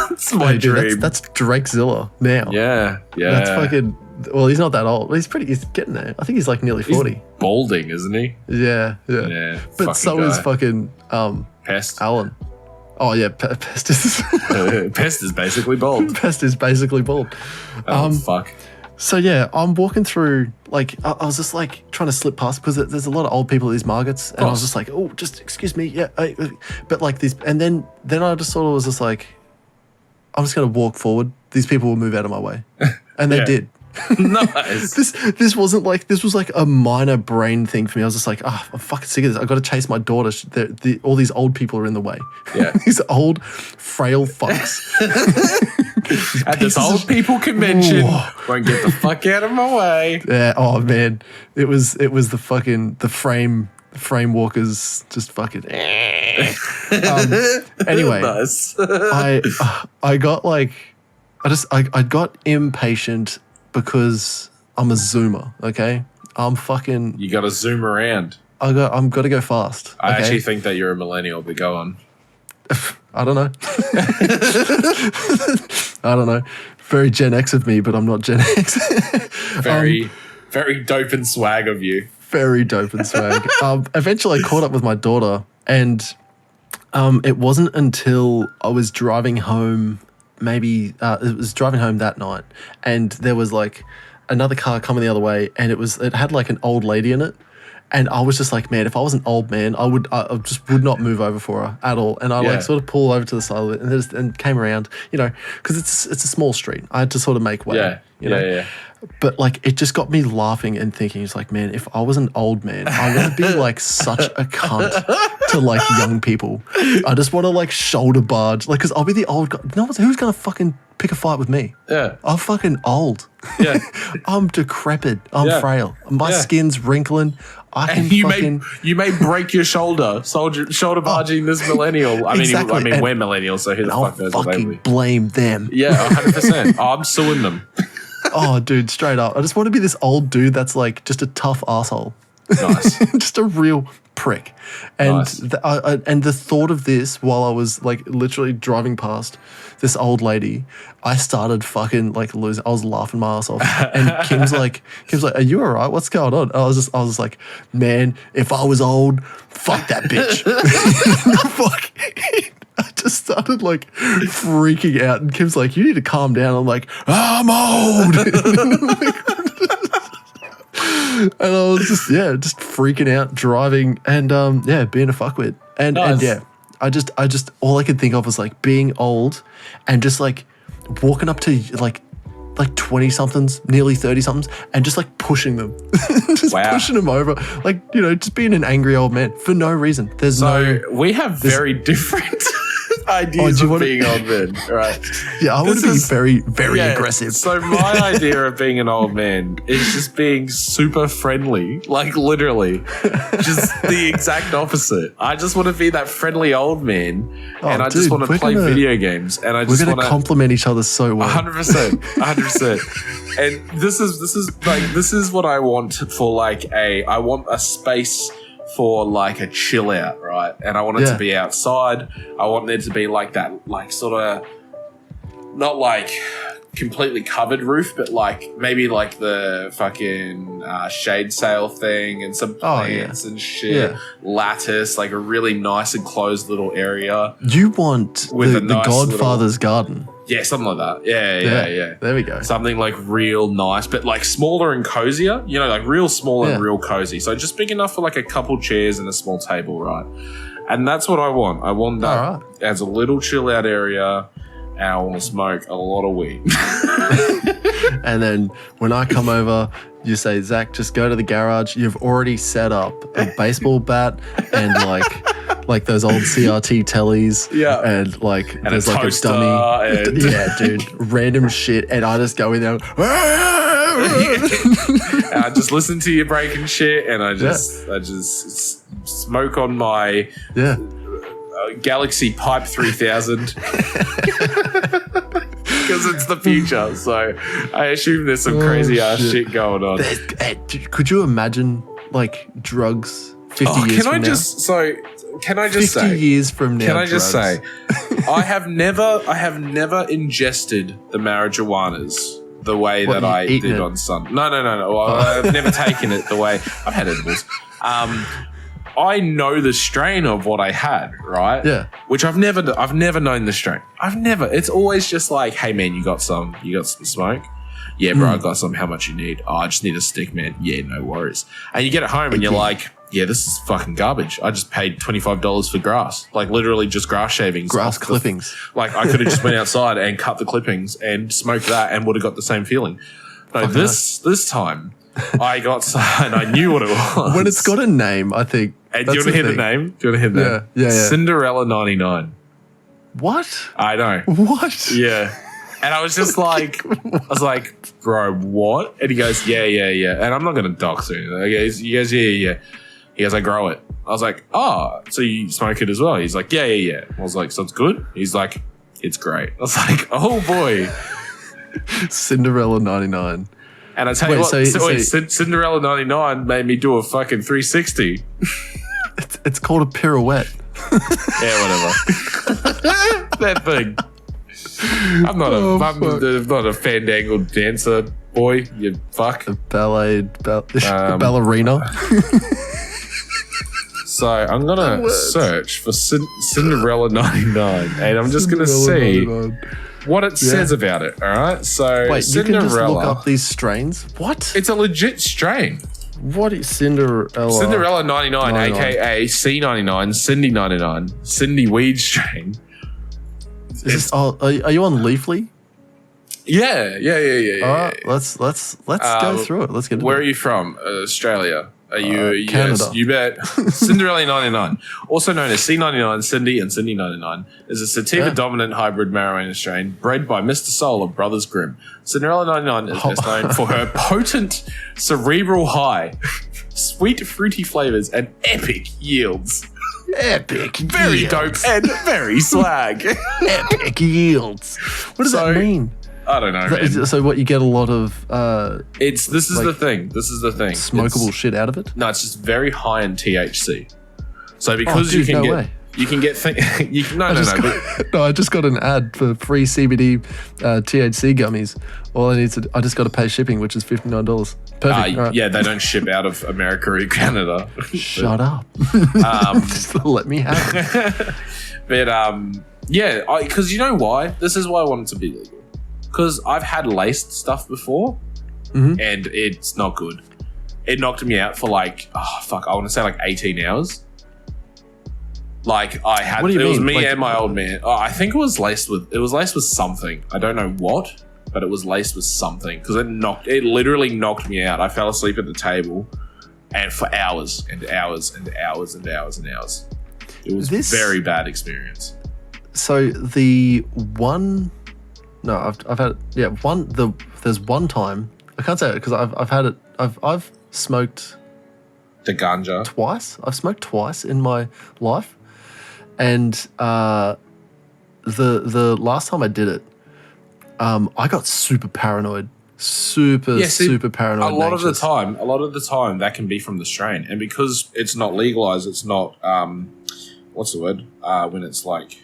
That's my dream. That's Drakezilla now. Yeah. That's fucking. Well, he's not that old. He's getting there. I think he's like nearly 40. He's balding, isn't he? Yeah. But so is fucking Pest. Alan. Oh yeah, Pest is Pest is basically bald. Pest is basically bald. Fuck. So yeah, I'm walking through. Like I was just like trying to slip past because there's a lot of old people at these markets, and I was just like, oh, just excuse me, yeah. But like these, and then I just sort of was just like, I'm just gonna walk forward. These people will move out of my way, and they did. Nice. This was like a minor brain thing for me. I was just like, I'm fucking sick of this. I got to chase my daughter. All these old people are in the way. Yeah, these old frail fucks. At this old people convention, won't get the fuck out of my way. Yeah. Oh man, it was the fucking the frame walkers just fucking. Anyway, nice. I got like I got impatient. Because I'm a zoomer, okay? I'm fucking... You got to zoom around. I'm got to go fast. I actually think that you're a millennial, but go on. I don't know. I don't know. Very Gen X of me, but I'm not Gen X. Very dope and swag of you. Very dope and swag. Eventually, I caught up with my daughter, and it wasn't until I was driving home... Maybe it was driving home that night, and there was like another car coming the other way, and it had like an old lady in it, and I was just like, man, if I was an old man, I just would not move over for her at all, and I like sort of pulled over to the side of it, and came around, because it's a small street. I had to sort of make way, you know. Yeah. But like it just got me laughing and thinking, it's like, man, if I was an old man, I want to be like such a cunt to like young people. I just want to like shoulder barge, like, because I'll be the old guy. No one's who's gonna fucking pick a fight with me. Yeah, I'm fucking old. Yeah, I'm decrepit. I'm frail. My skin's wrinkling. You may break your shoulder barging this millennial. I mean, we're millennials, so who the fuck knows what they fucking blame them. Yeah, 100%. I'm suing them. Oh, dude, straight up. I just want to be this old dude that's like just a tough asshole. Nice. Just a real prick. And nice. And the thought of this while I was like literally driving past this old lady, I started fucking like losing. I was laughing my ass off. And Kim's like, are you all right? What's going on? And I was just like, man, if I was old, fuck that bitch. Fuck. I just started like freaking out, and Kim's like, you need to calm down. I'm like, I'm old. And I was just freaking out, driving, and being a fuckwit. And I just all I could think of was like being old and just like walking up to like 20 somethings, nearly 30 somethings, and just like pushing them. Pushing them over. Like, just being an angry old man for no reason. We have very different ideas of being old men, right? Yeah, I want to be very, very aggressive. So my idea of being an old man is just being super friendly, like literally, just the exact opposite. I just want to be that friendly old man, and I just want to play video games, and I just want to compliment each other so well. 100%. And this is what I want for I want a space for like a chill out, right? And I want it to be outside. I want there to be like that, like sort of not like completely covered roof, but like maybe like the fucking shade sail thing and some plants and shit, lattice, like a really nice enclosed little area. You want with the Godfather's garden. Yeah, something like that. Yeah. There we go. Something like real nice, but like smaller and cozier, like real small and real cozy. So just big enough for like a couple chairs and a small table, right? And that's what I want. I want that as a little chill out area, and I want to smoke a lot of weed. And then when I come over, you say, Zakk, just go to the garage. You've already set up a baseball bat and like those old CRT tellies. Yeah. And like and there's a like toaster a dummy. and Yeah, dude. Random shit. And I just go in there. and I just listen to you breaking shit, and I just smoke on my Galaxy Pipe 3000 because it's the future. So I assume there's some crazy ass shit going on. Could you imagine like drugs 50 years from now? Can I just 50 say? yees from now. Can I just say? I have never ingested the marijuanas the way that I did on Sunday. No. Well, I've never taken it the way I've had edibles. I know the strain of what I had, right? Yeah. Which I've never known the strain. It's always just like, hey man, you got some smoke? Yeah, bro, I got some. How much you need? Oh, I just need a stick, man. Yeah, no worries. And you get it home and you're like, yeah, this is fucking garbage. I just paid $25 for grass, like literally just grass shavings, grass clippings. Like I could have just went outside and cut the clippings and smoked that and would have got the same feeling. No, this time I got some and I knew what it was. When it's got a name, I think. And do you want to hear the name? Yeah. Cinderella 99. What? I know. What? Yeah. And I was just like, bro, what? And he goes, yeah. And I'm not going to dox him. He goes, yeah. He goes, I grow it. I was like, oh, so you smoke it as well? He's like, yeah. I was like, so it's good? He's like, it's great. I was like, oh boy. Cinderella 99. And I tell you what, Cinderella 99 made me do a fucking 360. It's called a pirouette. Yeah, whatever. That thing. I'm not a fandangled dancer, boy. You fuck. A ballerina. So I'm gonna search for Cinderella 99, and I'm just gonna see what it says about it. All right. So wait, Cinderella. You can just look up these strains. What? It's a legit strain. What is Cinderella? Cinderella 99, aka C99, Cindy 99, Cindy weed strain. Is this, are you on Leafly? Yeah. All right, let's go through it. Let's get into Where are you from? Australia. Are you Canada? Yes, you bet. Cinderella 99, also known as C99 Cindy and Cindy 99, is a sativa-dominant hybrid marijuana strain bred by Mr. Soul of Brothers Grimm. Cinderella 99 is best known for her potent cerebral high, sweet fruity flavors, and epic yields. Very dope and very swag. Epic yields. What does that mean? I don't know, man. So what, you get a lot of This is the thing. Smokable shit out of it? No, it's just very high in THC. So because you can get I just got an ad for free CBD THC gummies. I just got to pay shipping, which is $59. Perfect. Right. Yeah, they don't ship out of America or Canada. Shut up. Just let me have it. But because you know why? This is why I want it to be legal. Because I've had laced stuff before, and it's not good. It knocked me out for I want to say 18 hours. Like I had, what do you mean? Was me and my old man. Oh, I think it was laced with something. I don't know what, but it was laced with something because it literally knocked me out. I fell asleep at the table, and for hours and hours and hours and hours and hours. It was a very bad experience. So there's one time, I can't say it because I've had it. I've smoked the ganja twice. I've smoked twice in my life, and the last time I did it, I got super paranoid. Super paranoid. A lot of the time that can be from the strain, and because it's not legalized, it's not what's the word when it's like.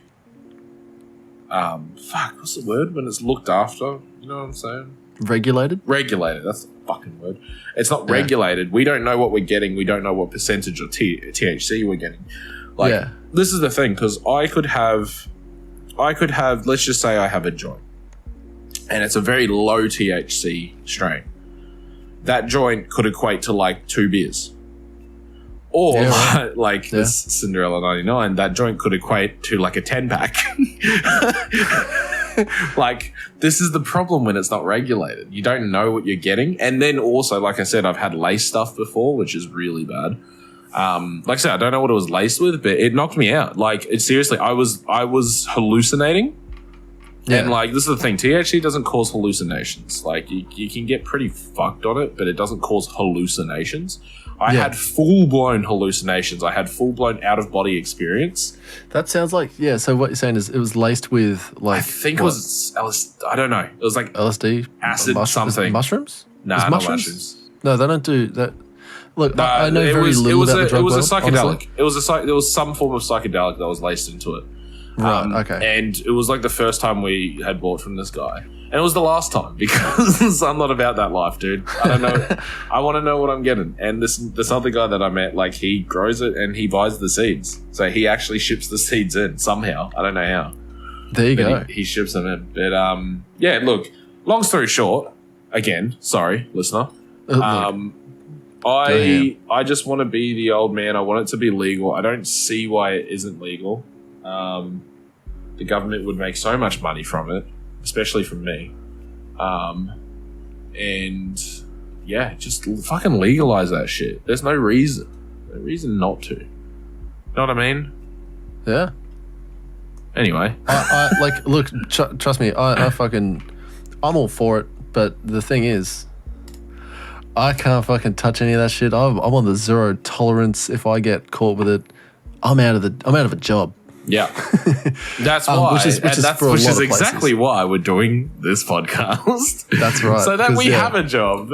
What's the word? When it's looked after, you know what I'm saying? Regulated, that's the fucking word. It's not regulated. We don't know what we're getting. We don't know what percentage of THC we're getting. This is the thing, because I could have, let's just say I have a joint, and it's a very low THC strain. That joint could equate to 2 beers. Or this Cinderella 99, that joint could equate to a 10-pack. Like, this is the problem when it's not regulated. You don't know what you're getting. And then also, like I said, I've had lace stuff before, which is really bad. Like I said, I don't know what it was laced with, but it knocked me out. Like, it seriously, I was hallucinating. Yeah. And like, this is the thing, THC doesn't cause hallucinations. Like, you can get pretty fucked on it, but it doesn't cause hallucinations. I had full-blown hallucinations. I had full-blown out-of-body experience. That sounds like, so what you're saying is it was laced with, like, I think it was LSD. I don't know. It was like LSD? Acid something. Mushrooms? Nah, not mushrooms. No, they don't do that. Look, I know very little about the drug world. It was a psychedelic. Honestly. There was some form of psychedelic that was laced into it. Right, okay. And it was like the first time we had bought from this guy. And it was the last time because I'm not about that life, dude. I don't know. I want to know what I'm getting. And this other guy that I met, like, he grows it and he buys the seeds. So he actually ships the seeds in somehow. I don't know how. There you go. He ships them in. But, yeah, look, long story short, again, sorry, listener. I just want to be the old man. I want it to be legal. I don't see why it isn't legal. The government would make so much money from it, especially from me. And yeah, just fucking legalize that shit. There's no reason not to. You know what I mean? Yeah. Anyway, I like, look, trust me, I'm all for it. But the thing is, I can't fucking touch any of that shit. I'm on the zero tolerance. If I get caught with it, I'm out of a job. Yeah, that's why. Which is exactly why we're doing this podcast. That's right. So that we have a job.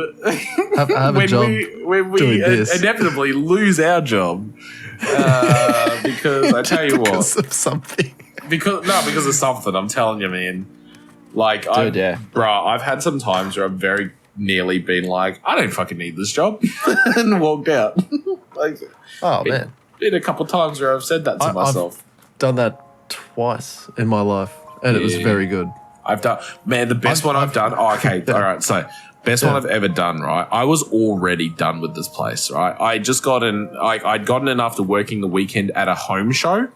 Have a job when we inevitably lose our job, because I tell you what, because of something. Because of something. I'm telling you, man. Like, I've had some times where I've very nearly been like, I don't fucking need this job, and walked out. Like, man, been a couple times where I've said that to myself. I've done that twice in my life, and it was very good. The best one I've done. Oh, okay, all right. So, best one I've ever done. Right, I was already done with this place. Right, I just got in. I'd gotten in after working the weekend at a home show.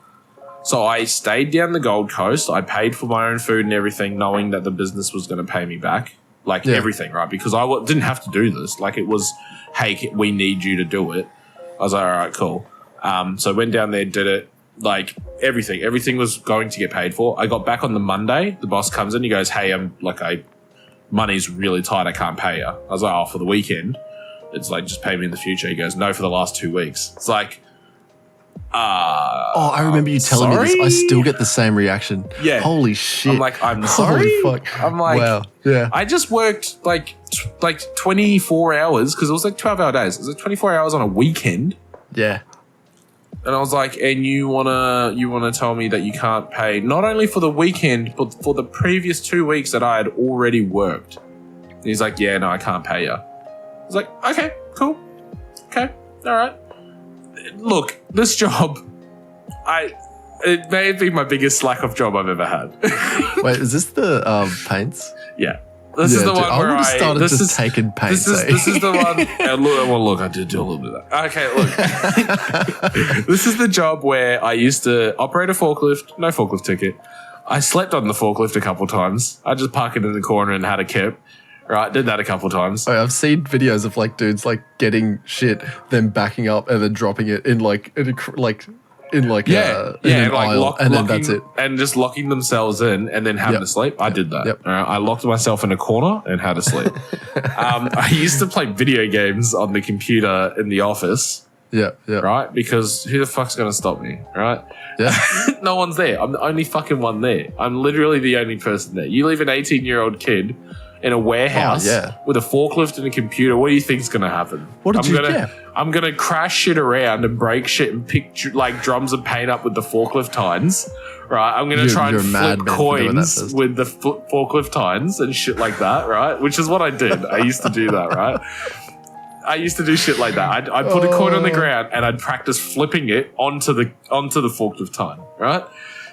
So I stayed down the Gold Coast. I paid for my own food and everything, knowing that the business was going to pay me back, everything, right? Because I didn't have to do this. Like, it was, hey, we need you to do it. I was like, all right, cool. So I went down there, did it. Like, everything was going to get paid for. I got back on the Monday. The boss comes in. He goes, hey, money's really tight. I can't pay you. I was like, for the weekend. It's like, just pay me in the future. He goes, no, for the last 2 weeks. It's like, I remember you telling me this. I still get the same reaction. Yeah. Holy shit. I'm like, I'm sorry. Holy fuck. I'm like, wow. Yeah. I just worked like 24 hours because it was like 12-hour days. It was like 24 hours on a weekend. Yeah. And I was like, and you wanna tell me that you can't pay not only for the weekend, but for the previous 2 weeks that I had already worked. And he's like, yeah, no, I can't pay you. I was like, okay, cool. Okay, all right. Look, this job, it may have been my biggest slack off job I've ever had. Wait, is this the paints? Yeah. This is the one where I started just taking paints. This is the one. Look, I did do a little bit of that. Okay, look. This is the job where I used to operate a forklift, no forklift ticket. I slept on the forklift a couple times. I just parked it in the corner and had a kip. Right, did that a couple times. Oh, I've seen videos of like dudes like getting shit, then backing up and then dropping it in an aisle, and then that's it. And just locking themselves in and then having to sleep. I did that. Yep. I locked myself in a corner and had to sleep. I used to play video games on the computer in the office. Yeah. Right? Because who the fuck's going to stop me? Right? Yeah. No one's there. I'm the only fucking one there. I'm literally the only person there. You leave an 18-year-old kid in a warehouse with a forklift and a computer, what do you think's going to happen? What did you get? I'm going to crash shit around and break shit and pick like drums of paint up with the forklift tines, right? I'm going to try and flip coins with the forklift tines and shit like that, right? Which is what I did. I used to do that, right? I used to do shit like that. I'd put a coin on the ground and I'd practice flipping it onto the forklift tine, right?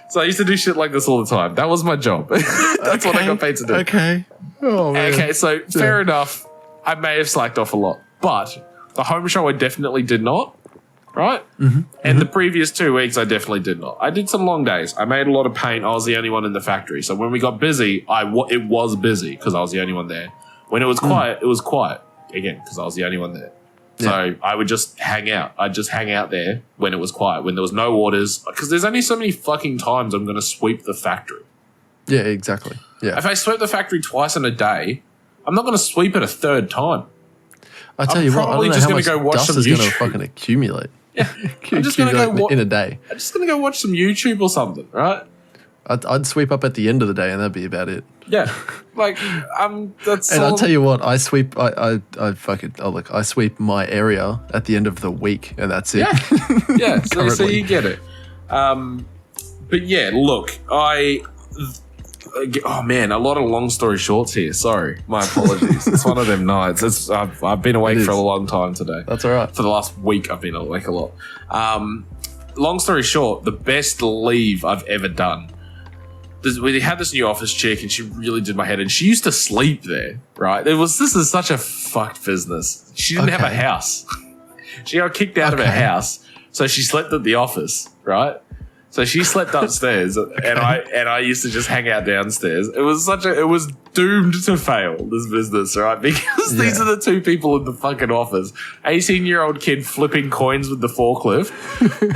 So I used to do shit like this all the time. That was my job. That's what I got paid to do. Okay. Oh, man. Okay, so fair enough. I may have slacked off a lot. But the home show I definitely did not. right? And the previous 2 weeks, I definitely did not. I did some long days. I made a lot of paint. I was the only one in the factory. So when we got busy, it was busy because I was the only one there. When it was quiet, it was quiet again because I was the only one there. So I would just hang out. I'd just hang out there when it was quiet, when there was no orders. Because there's only so many fucking times I'm going to sweep the factory. Yeah, exactly. Yeah. If I sweep the factory twice in a day, I'm not going to sweep it a third time. I tell you what, I don't know how much dust is going to fucking accumulate. Yeah, I'm just going to go in a day. I'm just going to go watch some YouTube or something, right? I'd sweep up at the end of the day, and that'd be about it. Yeah, like that's. And I'll tell you what, I sweep. I sweep my area at the end of the week, and that's it. Yeah. So you get it. But yeah, look, oh man, a lot of long story shorts here. Sorry, my apologies. It's one of them nights. I've been awake for a long time today. That's all right. For the last week, I've been awake a lot. Long story short, the best leave I've ever done. We had this new office chick, and she really did my head in. She used to sleep there, right? This is such a fucked business. She didn't have a house. She got kicked out of her house, so she slept at the office, right? So she slept upstairs, and I used to just hang out downstairs. It was doomed to fail, this business, right? Because these are the 2 people in the fucking office: 18-year-old kid flipping coins with the forklift,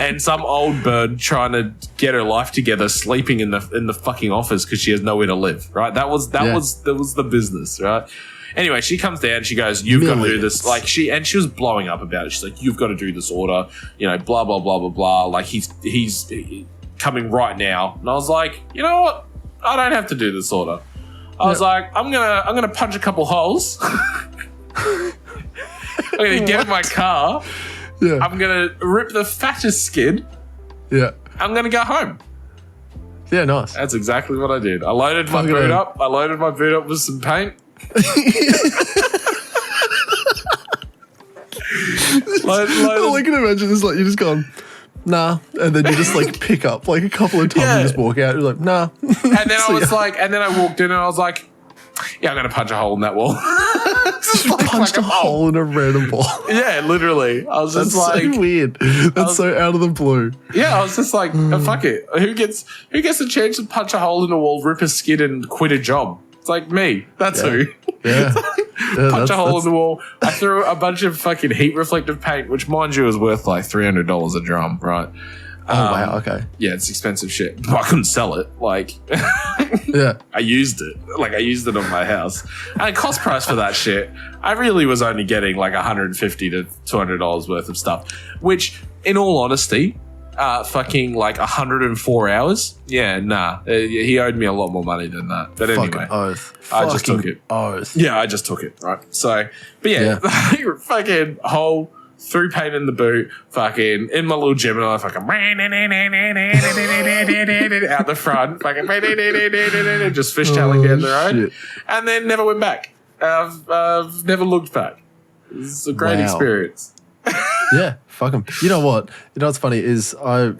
and some old bird trying to get her life together, sleeping in the fucking office because she has nowhere to live, right? That was the business, right? Anyway, she comes down, she goes, you've got to do this. Like she was blowing up about it. She's like, you've got to do this order, blah, blah, blah, blah, blah. Like he's coming right now. And I was like, you know what? I don't have to do this order. I was like, I'm gonna punch a couple holes. I'm gonna get in my car. Yeah. I'm gonna rip the fattest skid. Yeah. I'm gonna go home. Yeah, nice. That's exactly what I did. I loaded my boot up. I loaded my boot up with some paint. All I can imagine is like you just gone, nah, and then you just like pick up like a couple of times and just walk out. You're like, nah. And then I was like, and then I walked in and I was like, yeah, I'm gonna punch a hole in that wall. Just punched a hole in a random wall. Yeah, literally. I was just That's so weird. That's so out of the blue. Yeah, I was just like, oh, fuck it. Who gets a chance to punch a hole in a wall, rip a skid, and quit a job? It's like me. That's who. Yeah. Punch a hole in the wall. I threw a bunch of fucking heat reflective paint, which mind you is worth like $300 a drum, right? Oh, wow. Okay. Yeah, it's expensive shit. But I couldn't sell it. Like, yeah. I used it. Like, I used it on my house. And cost price for that shit, I really was only getting like $150 to $200 worth of stuff, which, in all honesty, fucking like 104 hours. Yeah, nah. He owed me a lot more money than that. But anyway, fucking oath. I just took it. Oath. Yeah, I just took it. Right. So, but yeah. Fucking hole, threw paint in the boot, fucking in my little Gemini, fucking out the front, fucking just fishtailing down the road, and then never went back. I've never looked back. It's a great experience. Yeah, fuck him. You know what? You know what's funny is I'm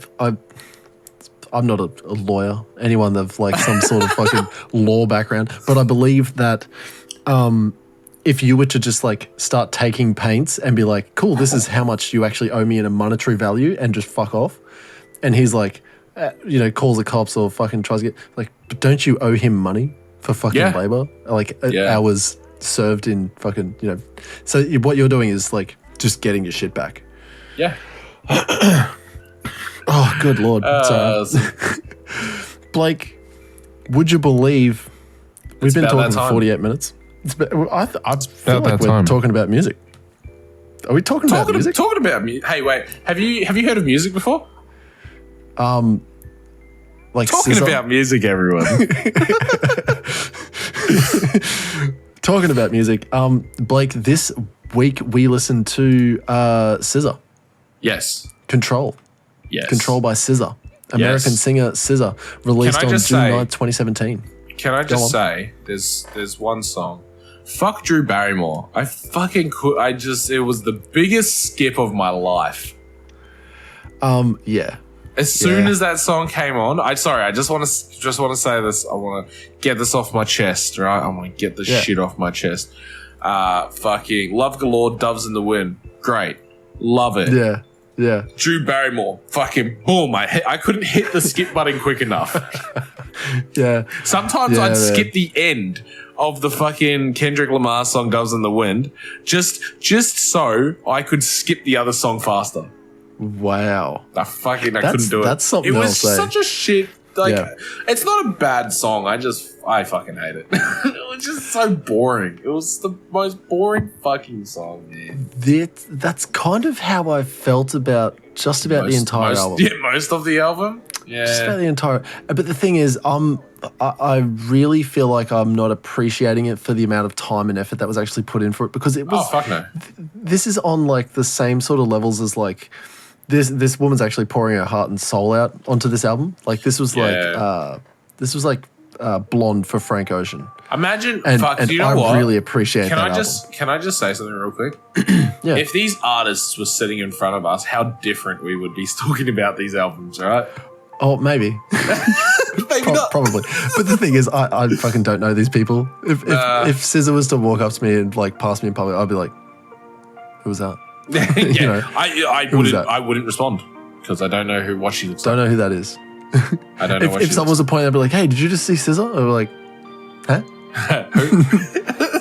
not a lawyer, anyone of like some sort of fucking law background, but I believe that if you were to just like start taking paints and be like, cool, this is how much you actually owe me in a monetary value, and just fuck off, and he's like, calls the cops or fucking tries to get like, but don't you owe him money for fucking labor, like hours served in fucking, so what you're doing is like just getting your shit back. Yeah. Oh, good Lord. Blake, would you believe we've been talking for 48 minutes? I feel like we're talking about music. Are we talking about music? Talking about music. Hey, wait. Have you heard of music before? Like talking SZA? About music, everyone. Talking about music. Blake, this week we listened to SZA. Yes. Control. Yes. Control by SZA. American singer SZA, released on June 9th, 2017. Can I just say, there's one song. Fuck Drew Barrymore. I fucking could. It was the biggest skip of my life. Yeah. As soon as that song came on, I just want to say this. I want to get this off my chest, right? I want to get the shit off my chest. Fucking Love Galore, Doves in the Wind. Great. Love it. Yeah. Yeah. Drew Barrymore, fucking boom. I couldn't hit the skip button quick enough. Yeah. Sometimes I'd skip the end of the fucking Kendrick Lamar song Doves in the Wind just so I could skip the other song faster. Wow. I couldn't do it. That's something It was else, such a shit. It's not a bad song. I fucking hate it. It was just so boring. It was the most boring fucking song, man. That's kind of how I felt about the entire album. Yeah, most of the album. Yeah. Just about the entire. But the thing is, I really feel like I'm not appreciating it for the amount of time and effort that was actually put in for it, because it was. Oh fuck no. This is on like the same sort of levels as like. This woman's actually pouring her heart and soul out onto this album. Like this was like Blonde for Frank Ocean. Imagine, and you know what? I really appreciate that album. Can I just say something real quick? Yeah. If these artists were sitting in front of us, how different we would be talking about these albums, right? Oh, maybe. Maybe not. Probably. But the thing is, I fucking don't know these people. If SZA was to walk up to me and like pass me in public, I'd be like, who was that? Yeah, you know, I wouldn't respond because I don't know what she looks like. Don't know who that is. I don't know. If someone was to point, I'd be like, "Hey, did you just see SZA?" I'd be like, "Huh?"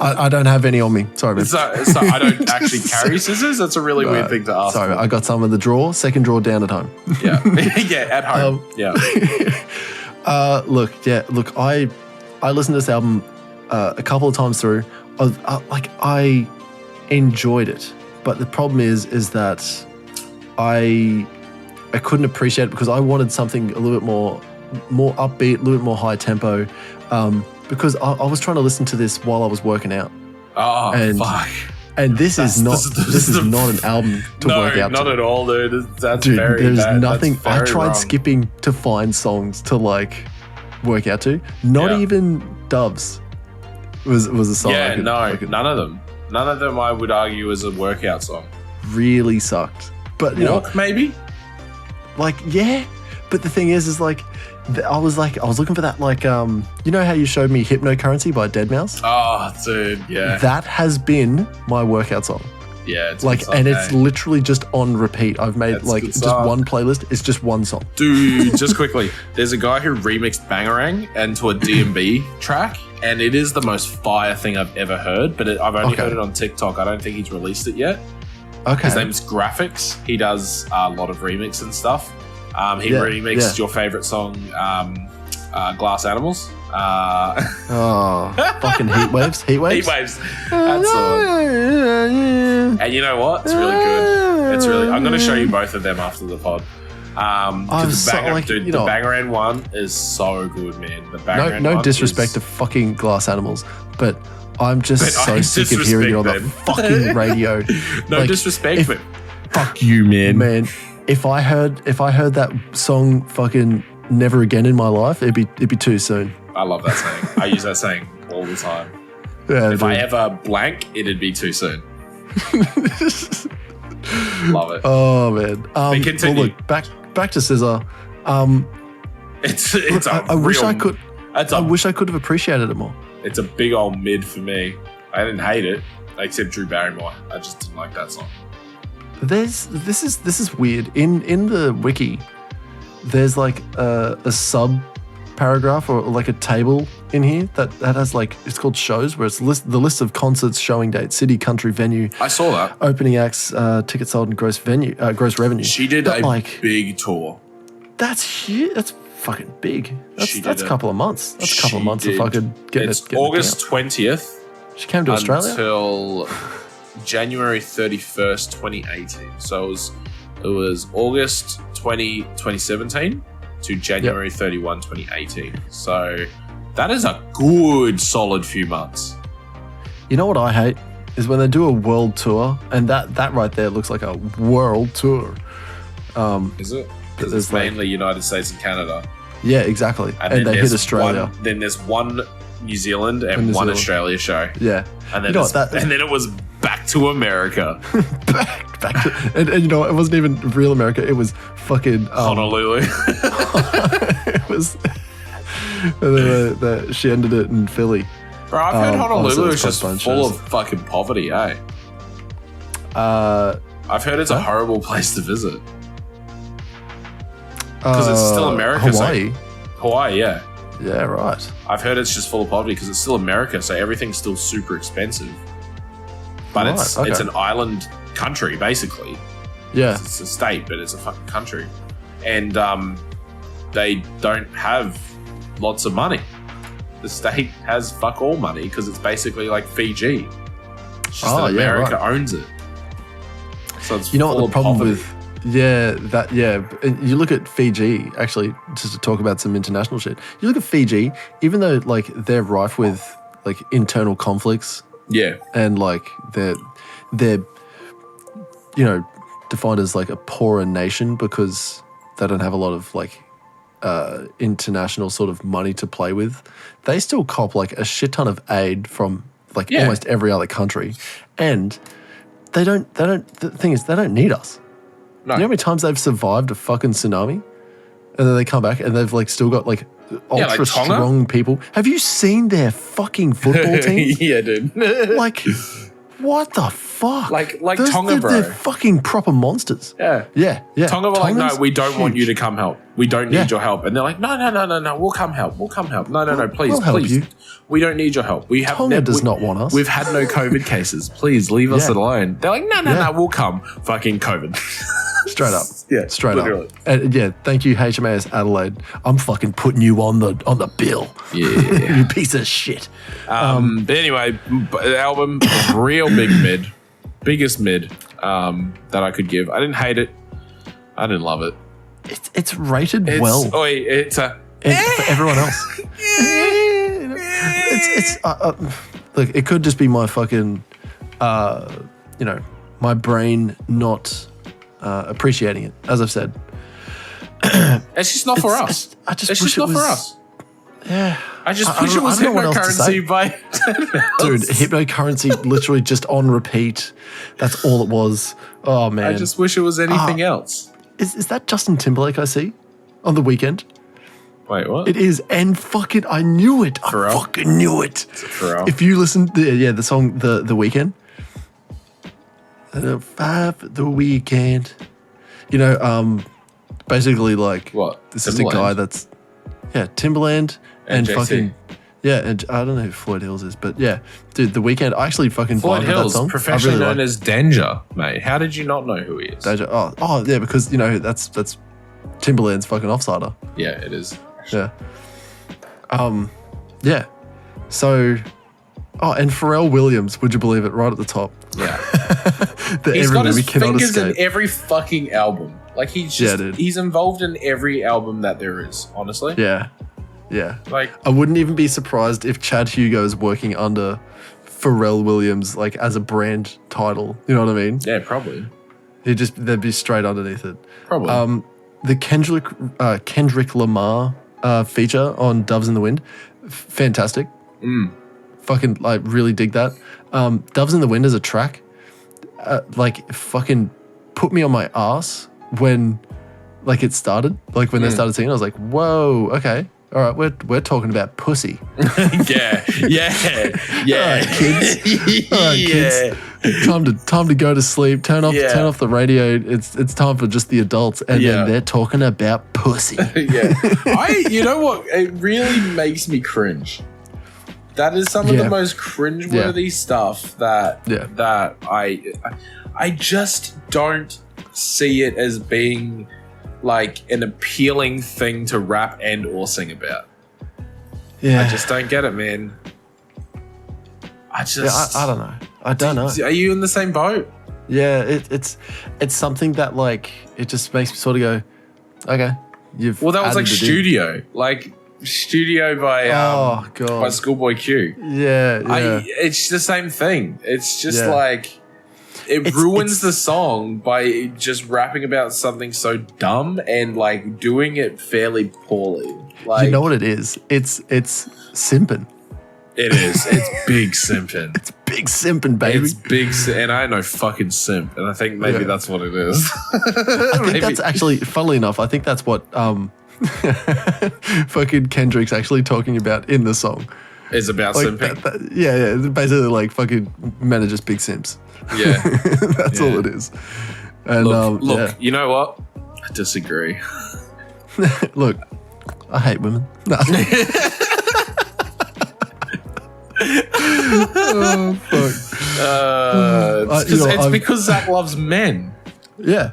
I don't have any on me. Sorry, man. So I don't actually carry scissors. That's a really weird thing to ask. Sorry, I got some in the drawer. Second drawer down at home. Yeah, yeah, at home. Yeah. Look, I listened to this album a couple of times through. I enjoyed it. But the problem is that I couldn't appreciate it because I wanted something a little bit more upbeat, a little bit more high tempo, because I was trying to listen to this while I was working out. Oh, fuck. And this is not an album to work out. Not to. at all, dude. That's dude, very there's bad. nothing. That's I tried wrong. skipping to find songs to like work out to. Not even Doves was a song. Yeah, none of them. None of them, I would argue, is a workout song. Really sucked. But you Walk, maybe? Like, yeah. But the thing is like, I was looking for that, like, you know how you showed me Hypnocurrency by Deadmau5? Oh, dude, yeah. That has been my workout song. Yeah, it's like, and it's literally just on repeat. I've made just one playlist. It's just one song. Dude, just quickly, there's a guy who remixed Bangarang into a D&B track, and it is the most fire thing I've ever heard, but I've only heard it on TikTok. I don't think he's released it yet. Okay. His name's Graphics. He does a lot of remix and stuff. He remixed your favorite song, Glass Animals. Fucking Heat Waves. Heat Waves. That's all. And you know what? It's really good. I'm going to show you both of them after the pod. The Bangarang one is so good, man. The Bangarang no disrespect to fucking Glass Animals, but I'm just so sick of hearing it on the fucking radio. No disrespect, but fuck you, man. Man, if I heard that song fucking never again in my life, it'd be too soon. I love that saying. I use that saying all the time. Yeah, if I ever blank, it'd be too soon. Love it. Oh man. Continue. Well, look, back to SZA. I wish I could have appreciated it more. It's a big old mid for me. I didn't hate it, except Drew Barrymore. I just didn't like that song. This is weird. In the wiki, there's like a sub paragraph or like a table in here that has like, it's called shows, where it's the list of concerts, showing dates, city, country, venue. I saw that. Opening acts, tickets sold, and gross revenue. She did a big tour. That's huge. That's fucking big. That's a couple of months. That's a couple of months of fucking getting it. It's August 20th. She came to Australia until January 31st, 2018. So it was August 2017 to January 31, 2018. So that is a good solid few months. You know what I hate is when they do a world tour, and that right there looks like a world tour. Is it? Because it's mainly United States and Canada. Yeah, exactly. And they hit Australia. Then there's one New Zealand and one Australia show. Yeah. And then and then it was back to America. back to, and you know, it wasn't even real America. It was fucking Honolulu. It was. She ended it in Philly. Bro, I've heard Honolulu is just full of fucking poverty, eh? I I've heard it's a horrible place to visit. Because it's still America. Hawaii. Hawaii, yeah. Yeah, right. I've heard it's just full of poverty because it's still America, so everything's still super expensive. But it's an island country, basically. Yeah. It's a state, but it's a fucking country. And they don't have lots of money. The state has fuck all money because it's basically like Fiji. It's just that America owns it. So it's you know what the problem poverty. with... You look at Fiji, actually, just to talk about some international shit. You look at Fiji, even though like they're rife with like internal conflicts. Yeah. And like they're defined as like a poorer nation because they don't have a lot of like international sort of money to play with. They still cop like a shit ton of aid from like almost every other country. And the thing is they don't need us. No. You know how many times they've survived a fucking tsunami? And then they come back and they've like still got like ultra strong people. Have you seen their fucking football team? Yeah, dude. Like, what the fuck? Like Tonga, bro. They're fucking proper monsters. Yeah. Yeah. Tonga were like, no, we don't want you to come help. We don't need your help. And they're like, no, we'll come help. We'll come help. No, please, we'll help you. We don't need your help. Tonga does not want us. We've had no COVID cases. Please leave us alone. They're like, no, we'll come. Fucking COVID. Straight up. Yeah. Straight literally. up. And thank you, HMAS Adelaide. I'm fucking putting you on the bill. Yeah. You piece of shit. But anyway, the album, real big mid. Biggest mid that I could give. I didn't hate it. I didn't love it. It's rated well. It's for everyone else. Look, it could just be my fucking, my brain not appreciating it, as I've said. It's just not for us. It's just not for us. Yeah. I just wish it was Hypnocurrency by... Dude, Hypnocurrency literally just on repeat. That's all it was. Oh, man. I just wish it was anything else. Is that Justin Timberlake I see on the weekend? Wait, what? It is, and fucking, I knew it. I fucking knew it. If you listen to the song The Weekend. The Weekend. Basically like... What? This is a guy that's... Yeah, Timberland and fucking... Yeah, and I don't know who Floyd Hills is, but yeah. Dude, The Weeknd, I actually fucking Floyd vibed with that Hills, song. professionally known as Danger, mate. How did you not know who he is? Danger. Oh, yeah, because, that's Timberland's fucking offsider. Yeah, it is. Yeah. Yeah. So... Oh, and Pharrell Williams, would you believe it, right at the top. Yeah. He's got his fingers in every fucking album. Like, he's involved in every album that there is, honestly. Yeah. Yeah. Like, I wouldn't even be surprised if Chad Hugo is working under Pharrell Williams, like, as a brand title. You know what I mean? Yeah, probably. They'd be straight underneath it. Probably. The Kendrick Lamar feature on Doves in the Wind, fantastic. Fucking, like, really dig that. Doves in the Wind as a track, like, fucking put me on my ass when, like, it started. Like, when they started singing, I was like, whoa, okay. All right, we're talking about pussy. Yeah. All right, kids. Time to go to sleep. Turn off the radio. It's time for just the adults, and then they're talking about pussy. Yeah. You know what? It really makes me cringe. That is some of the most cringeworthy stuff that I just don't see it as being like an appealing thing to rap and or sing about. Yeah. I just don't get it, man. I don't know. I don't know. Are you in the same boat? Yeah, it's something that, like, it just makes me sort of go, okay, that was like Studio. Like Studio by Schoolboy Q. Yeah. It's the same thing. It's just like it ruins the song by just rapping about something so dumb and like doing it fairly poorly. Like, you know what it is? It's simping. It is. It's big simping. It's big simping, baby. It's big, and I know fucking simp, and I think maybe that's what it is. I think that's actually, funnily enough, I think that's what fucking Kendrick's actually talking about in the song. Is about like simping? Yeah. Basically, like, fucking men are just big simps. Yeah. That's all it is. And look, you know what? I disagree. Look, I hate women. No. Oh, fuck. It's because Zakk loves men. Yeah.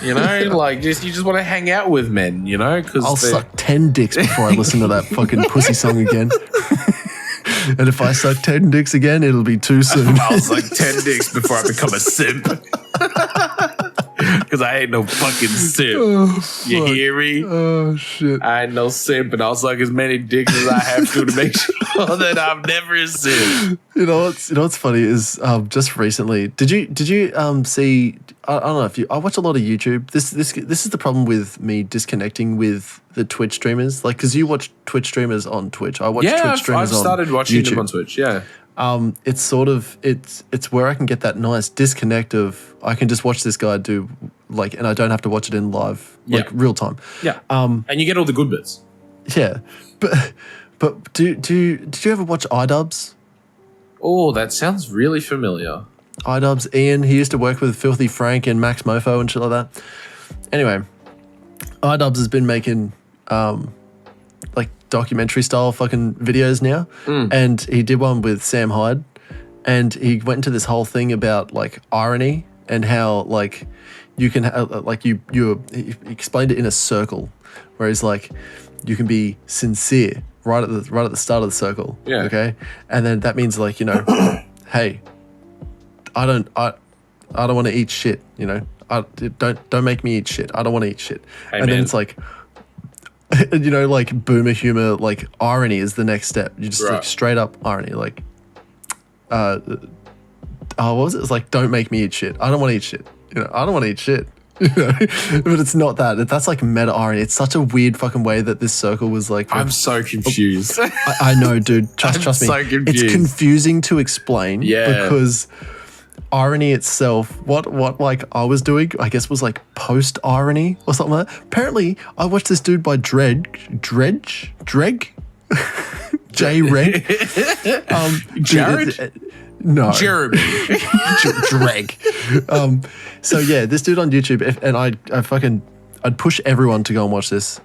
You know, like you just want to hang out with men, you know? Because I'll suck 10 dicks before I listen to that fucking pussy song again. And if I suck 10 dicks again, it'll be too soon. I'll suck 10 dicks before I become a simp. Because I ain't no fucking simp. You hear me? Oh, shit. I ain't no simp, and I'll suck as many dicks as I have to make sure that I'm never a simp. You know what's funny is just recently. Did you see? I don't know if you. I watch a lot of YouTube. This is the problem with me disconnecting with the Twitch streamers. Like, because you watch Twitch streamers on Twitch. I watch Twitch streamers I've started watching YouTube. them on Twitch. Yeah. It's sort of it's where I can get that nice disconnect of I can just watch this guy do like, and I don't have to watch it in live real time. Yeah. And you get all the good bits. Yeah, but did you ever watch iDubbbz? Oh, that sounds really familiar. iDubbbz, Ian. He used to work with Filthy Frank and Max Mofo and shit like that. Anyway, iDubbbz has been making like documentary style fucking videos now, and he did one with Sam Hyde, and he went into this whole thing about like irony and how like you can he explained it in a circle, where he's like you can be sincere right at the start of the circle, okay, and then that means like, you know, hey, I don't want to eat shit, you know, don't make me eat shit, I don't want to eat shit, hey, and man. Then it's like, you know, like boomer humor, like irony is the next step. You just like straight up irony, like, what was it? It's like, don't make me eat shit. I don't want to eat shit. You know, I don't want to eat shit. You know, but it's not that. That's like meta irony. It's such a weird fucking way that this circle was like. I'm so confused. I know, dude. Trust me. So confused. It's confusing to explain. Yeah. Because irony itself, what like I was doing, I guess was like post irony or something like that. Apparently, I watched this dude by Dreg, J Reg, Jared. No, Jeremy. Dreg. So yeah, this dude on YouTube, and I'd push everyone to go and watch this.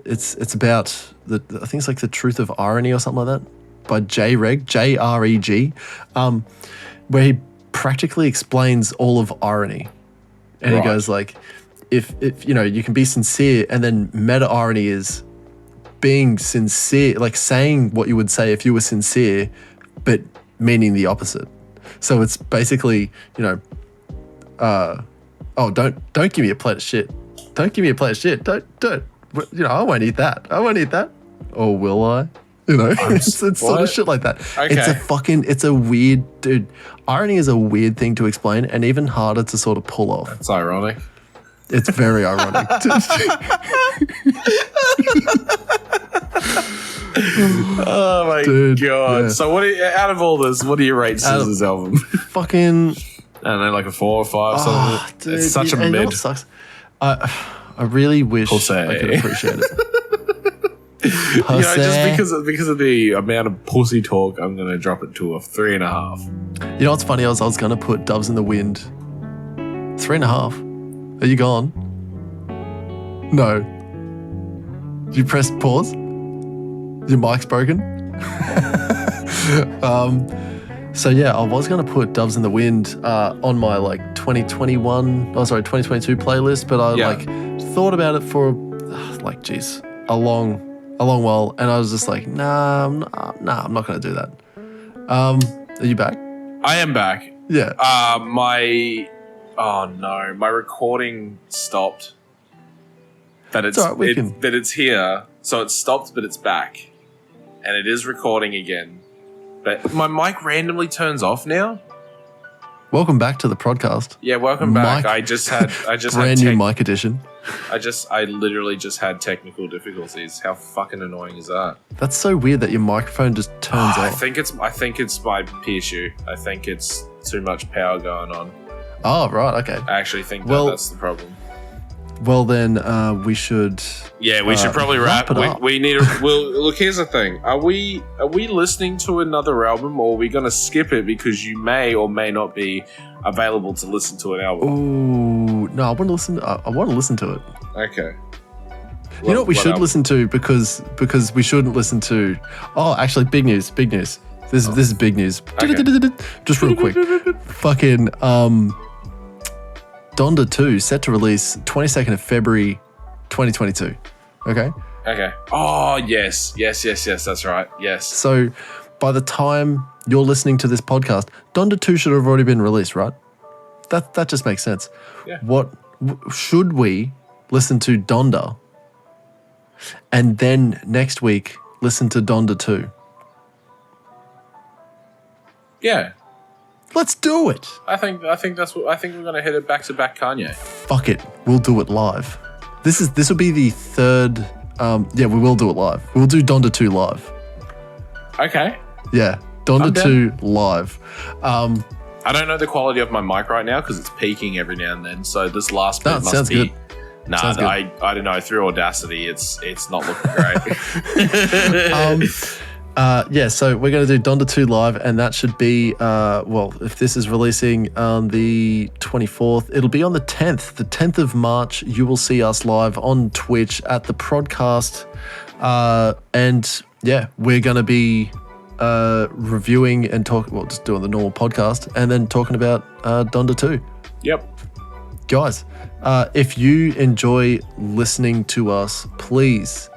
It's about I think it's like the truth of irony or something like that by J Reg, JREG, where he practically explains all of irony, and he goes like, if you know, you can be sincere, and then meta irony is being sincere, like saying what you would say if you were sincere, but meaning the opposite. So it's basically, you know, don't give me a plate of shit. Don't give me a plate of shit. Don't. You know, I won't eat that. Or will I? You know, it's sort of shit like that. Okay. It's a weird, dude. Irony is a weird thing to explain and even harder to sort of pull off. It's ironic. It's very ironic. Oh my god! Yeah. So, out of all this, what do you rate SZA's album? Fucking, I don't know, like a 4 or 5. Something. Dude, it's such a mid. You know what sucks? I really wish I could appreciate it. You know, just because of the amount of pussy talk, I'm gonna drop it to a 3.5. You know what's funny? I was gonna put Doves in the Wind. 3.5. Are you gone? No. Did you press pause? Your mic's broken? So yeah, I was going to put Doves in the Wind on my like 2022 playlist, but I thought about it for a long while, and I was just like, nah, I'm not going to do that. Are you back? I am back. Yeah. My recording stopped. But it's here, so it's stopped, but it's back. And it is recording again. But my mic randomly turns off now. Welcome back to the Prod.Cast. Yeah, welcome back. I just had brand new mic edition. I literally just had technical difficulties. How fucking annoying is that? That's so weird that your microphone just turns off. I think it's my issue. I think it's too much power going on. Oh, right, okay. I actually think that's the problem. Well, then we should. Yeah, we should probably wrap it up. We need to. Well, look. Here's the thing: are we listening to another album, or are we going to skip it because you may or may not be available to listen to an album? Ooh, No, I want to listen. I want to listen to it. Okay. You know what we should listen to because we shouldn't listen to. Oh, actually, big news. This is big news. Okay. Just real quick. Fucking Donda 2 set to release 22nd of February 2022. Okay. Okay. Oh, yes. That's right. Yes. So by the time you're listening to this podcast, Donda 2 should have already been released, right? That just makes sense. Yeah. Should we listen to Donda and then next week listen to Donda 2? Yeah. Let's do it. I think we're gonna hit it back to back, Kanye. Fuck it. We'll do it live. This will be the third. Yeah, we will do it live. We'll do Donda 2 live. Okay. Yeah, Donda 2 live. I don't know the quality of my mic right now because it's peaking every now and then. So this last bit must be. Good. Nah, I don't know. Through Audacity, it's not looking great. Yeah, so we're going to do Donda 2 live, and that should be, if this is releasing on the 24th, it'll be on the 10th. The 10th of March, you will see us live on Twitch at the Prod.Cast. And yeah, we're going to be reviewing and just doing the normal podcast, and then talking about Donda 2. Yep. Guys, if you enjoy listening to us, please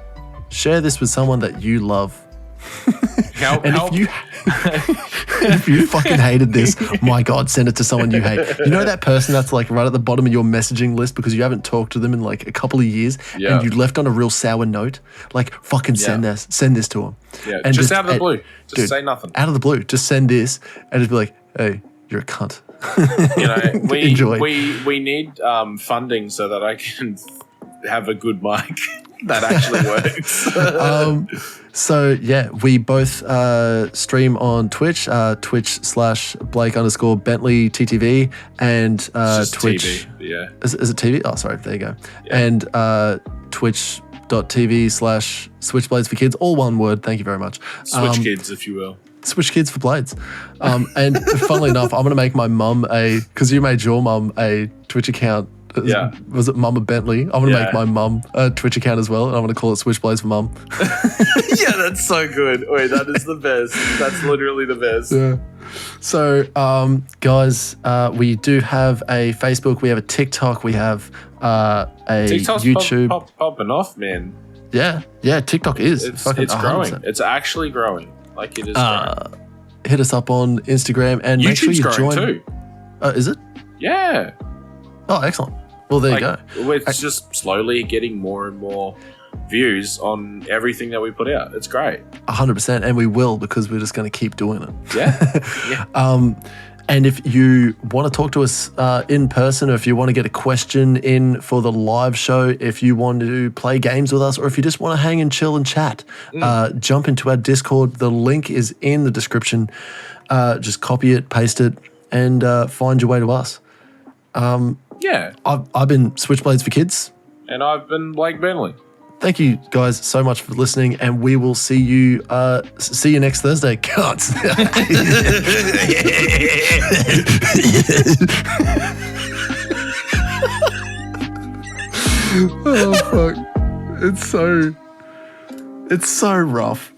share this with someone that you love. Help. If you fucking hated this, my God, send it to someone you hate. You know that person that's like right at the bottom of your messaging list because you haven't talked to them in like a couple of years, and you left on a real sour note? Like, fucking send this to them. Yeah, and just out of the blue. Just say nothing. Out of the blue. Just send this and just be like, hey, you're a cunt. You know, Enjoy. We need funding so that I can have a good mic that actually works. So yeah, we both stream on Twitch, Twitch/Blake_Bentley TTV, and Twitch. TV, yeah. Is it TV? Oh, sorry. There you go. Yeah. And Twitch.tv/Switchblades for Kids. All one word. Thank you very much. Switch Kids, if you will. Switch Kids for Blades. And funnily enough, I'm going to make my mum because you made your mum a Twitch account. Yeah. Was it Mama Bentley? I'm going to make my mum a Twitch account as well, and I'm going to call it Switchblades for Mum. Yeah, that's so good. Wait, that is the best. That's literally the best. Yeah. So, guys, we do have a Facebook, we have a TikTok, we have a TikTok's YouTube. Popping off, man. Yeah, TikTok is. It's growing. It's actually growing. Like, it is growing. Hit us up on Instagram and make sure you growing join. too. Is it? Yeah. Oh, excellent. Well, there you go. It's just slowly getting more and more views on everything that we put out. It's great. 100%, and we will, because we're just going to keep doing it. Yeah. And if you want to talk to us in person, or if you want to get a question in for the live show, if you want to play games with us, or if you just want to hang and chill and chat, jump into our Discord. The link is in the description. Just copy it, paste it, and find your way to us. Yeah. I've been Switchblades for Kids. And I've been Blake Bentley. Thank you guys so much for listening, and we will see you next Thursday. Cunts. Oh fuck. It's so rough.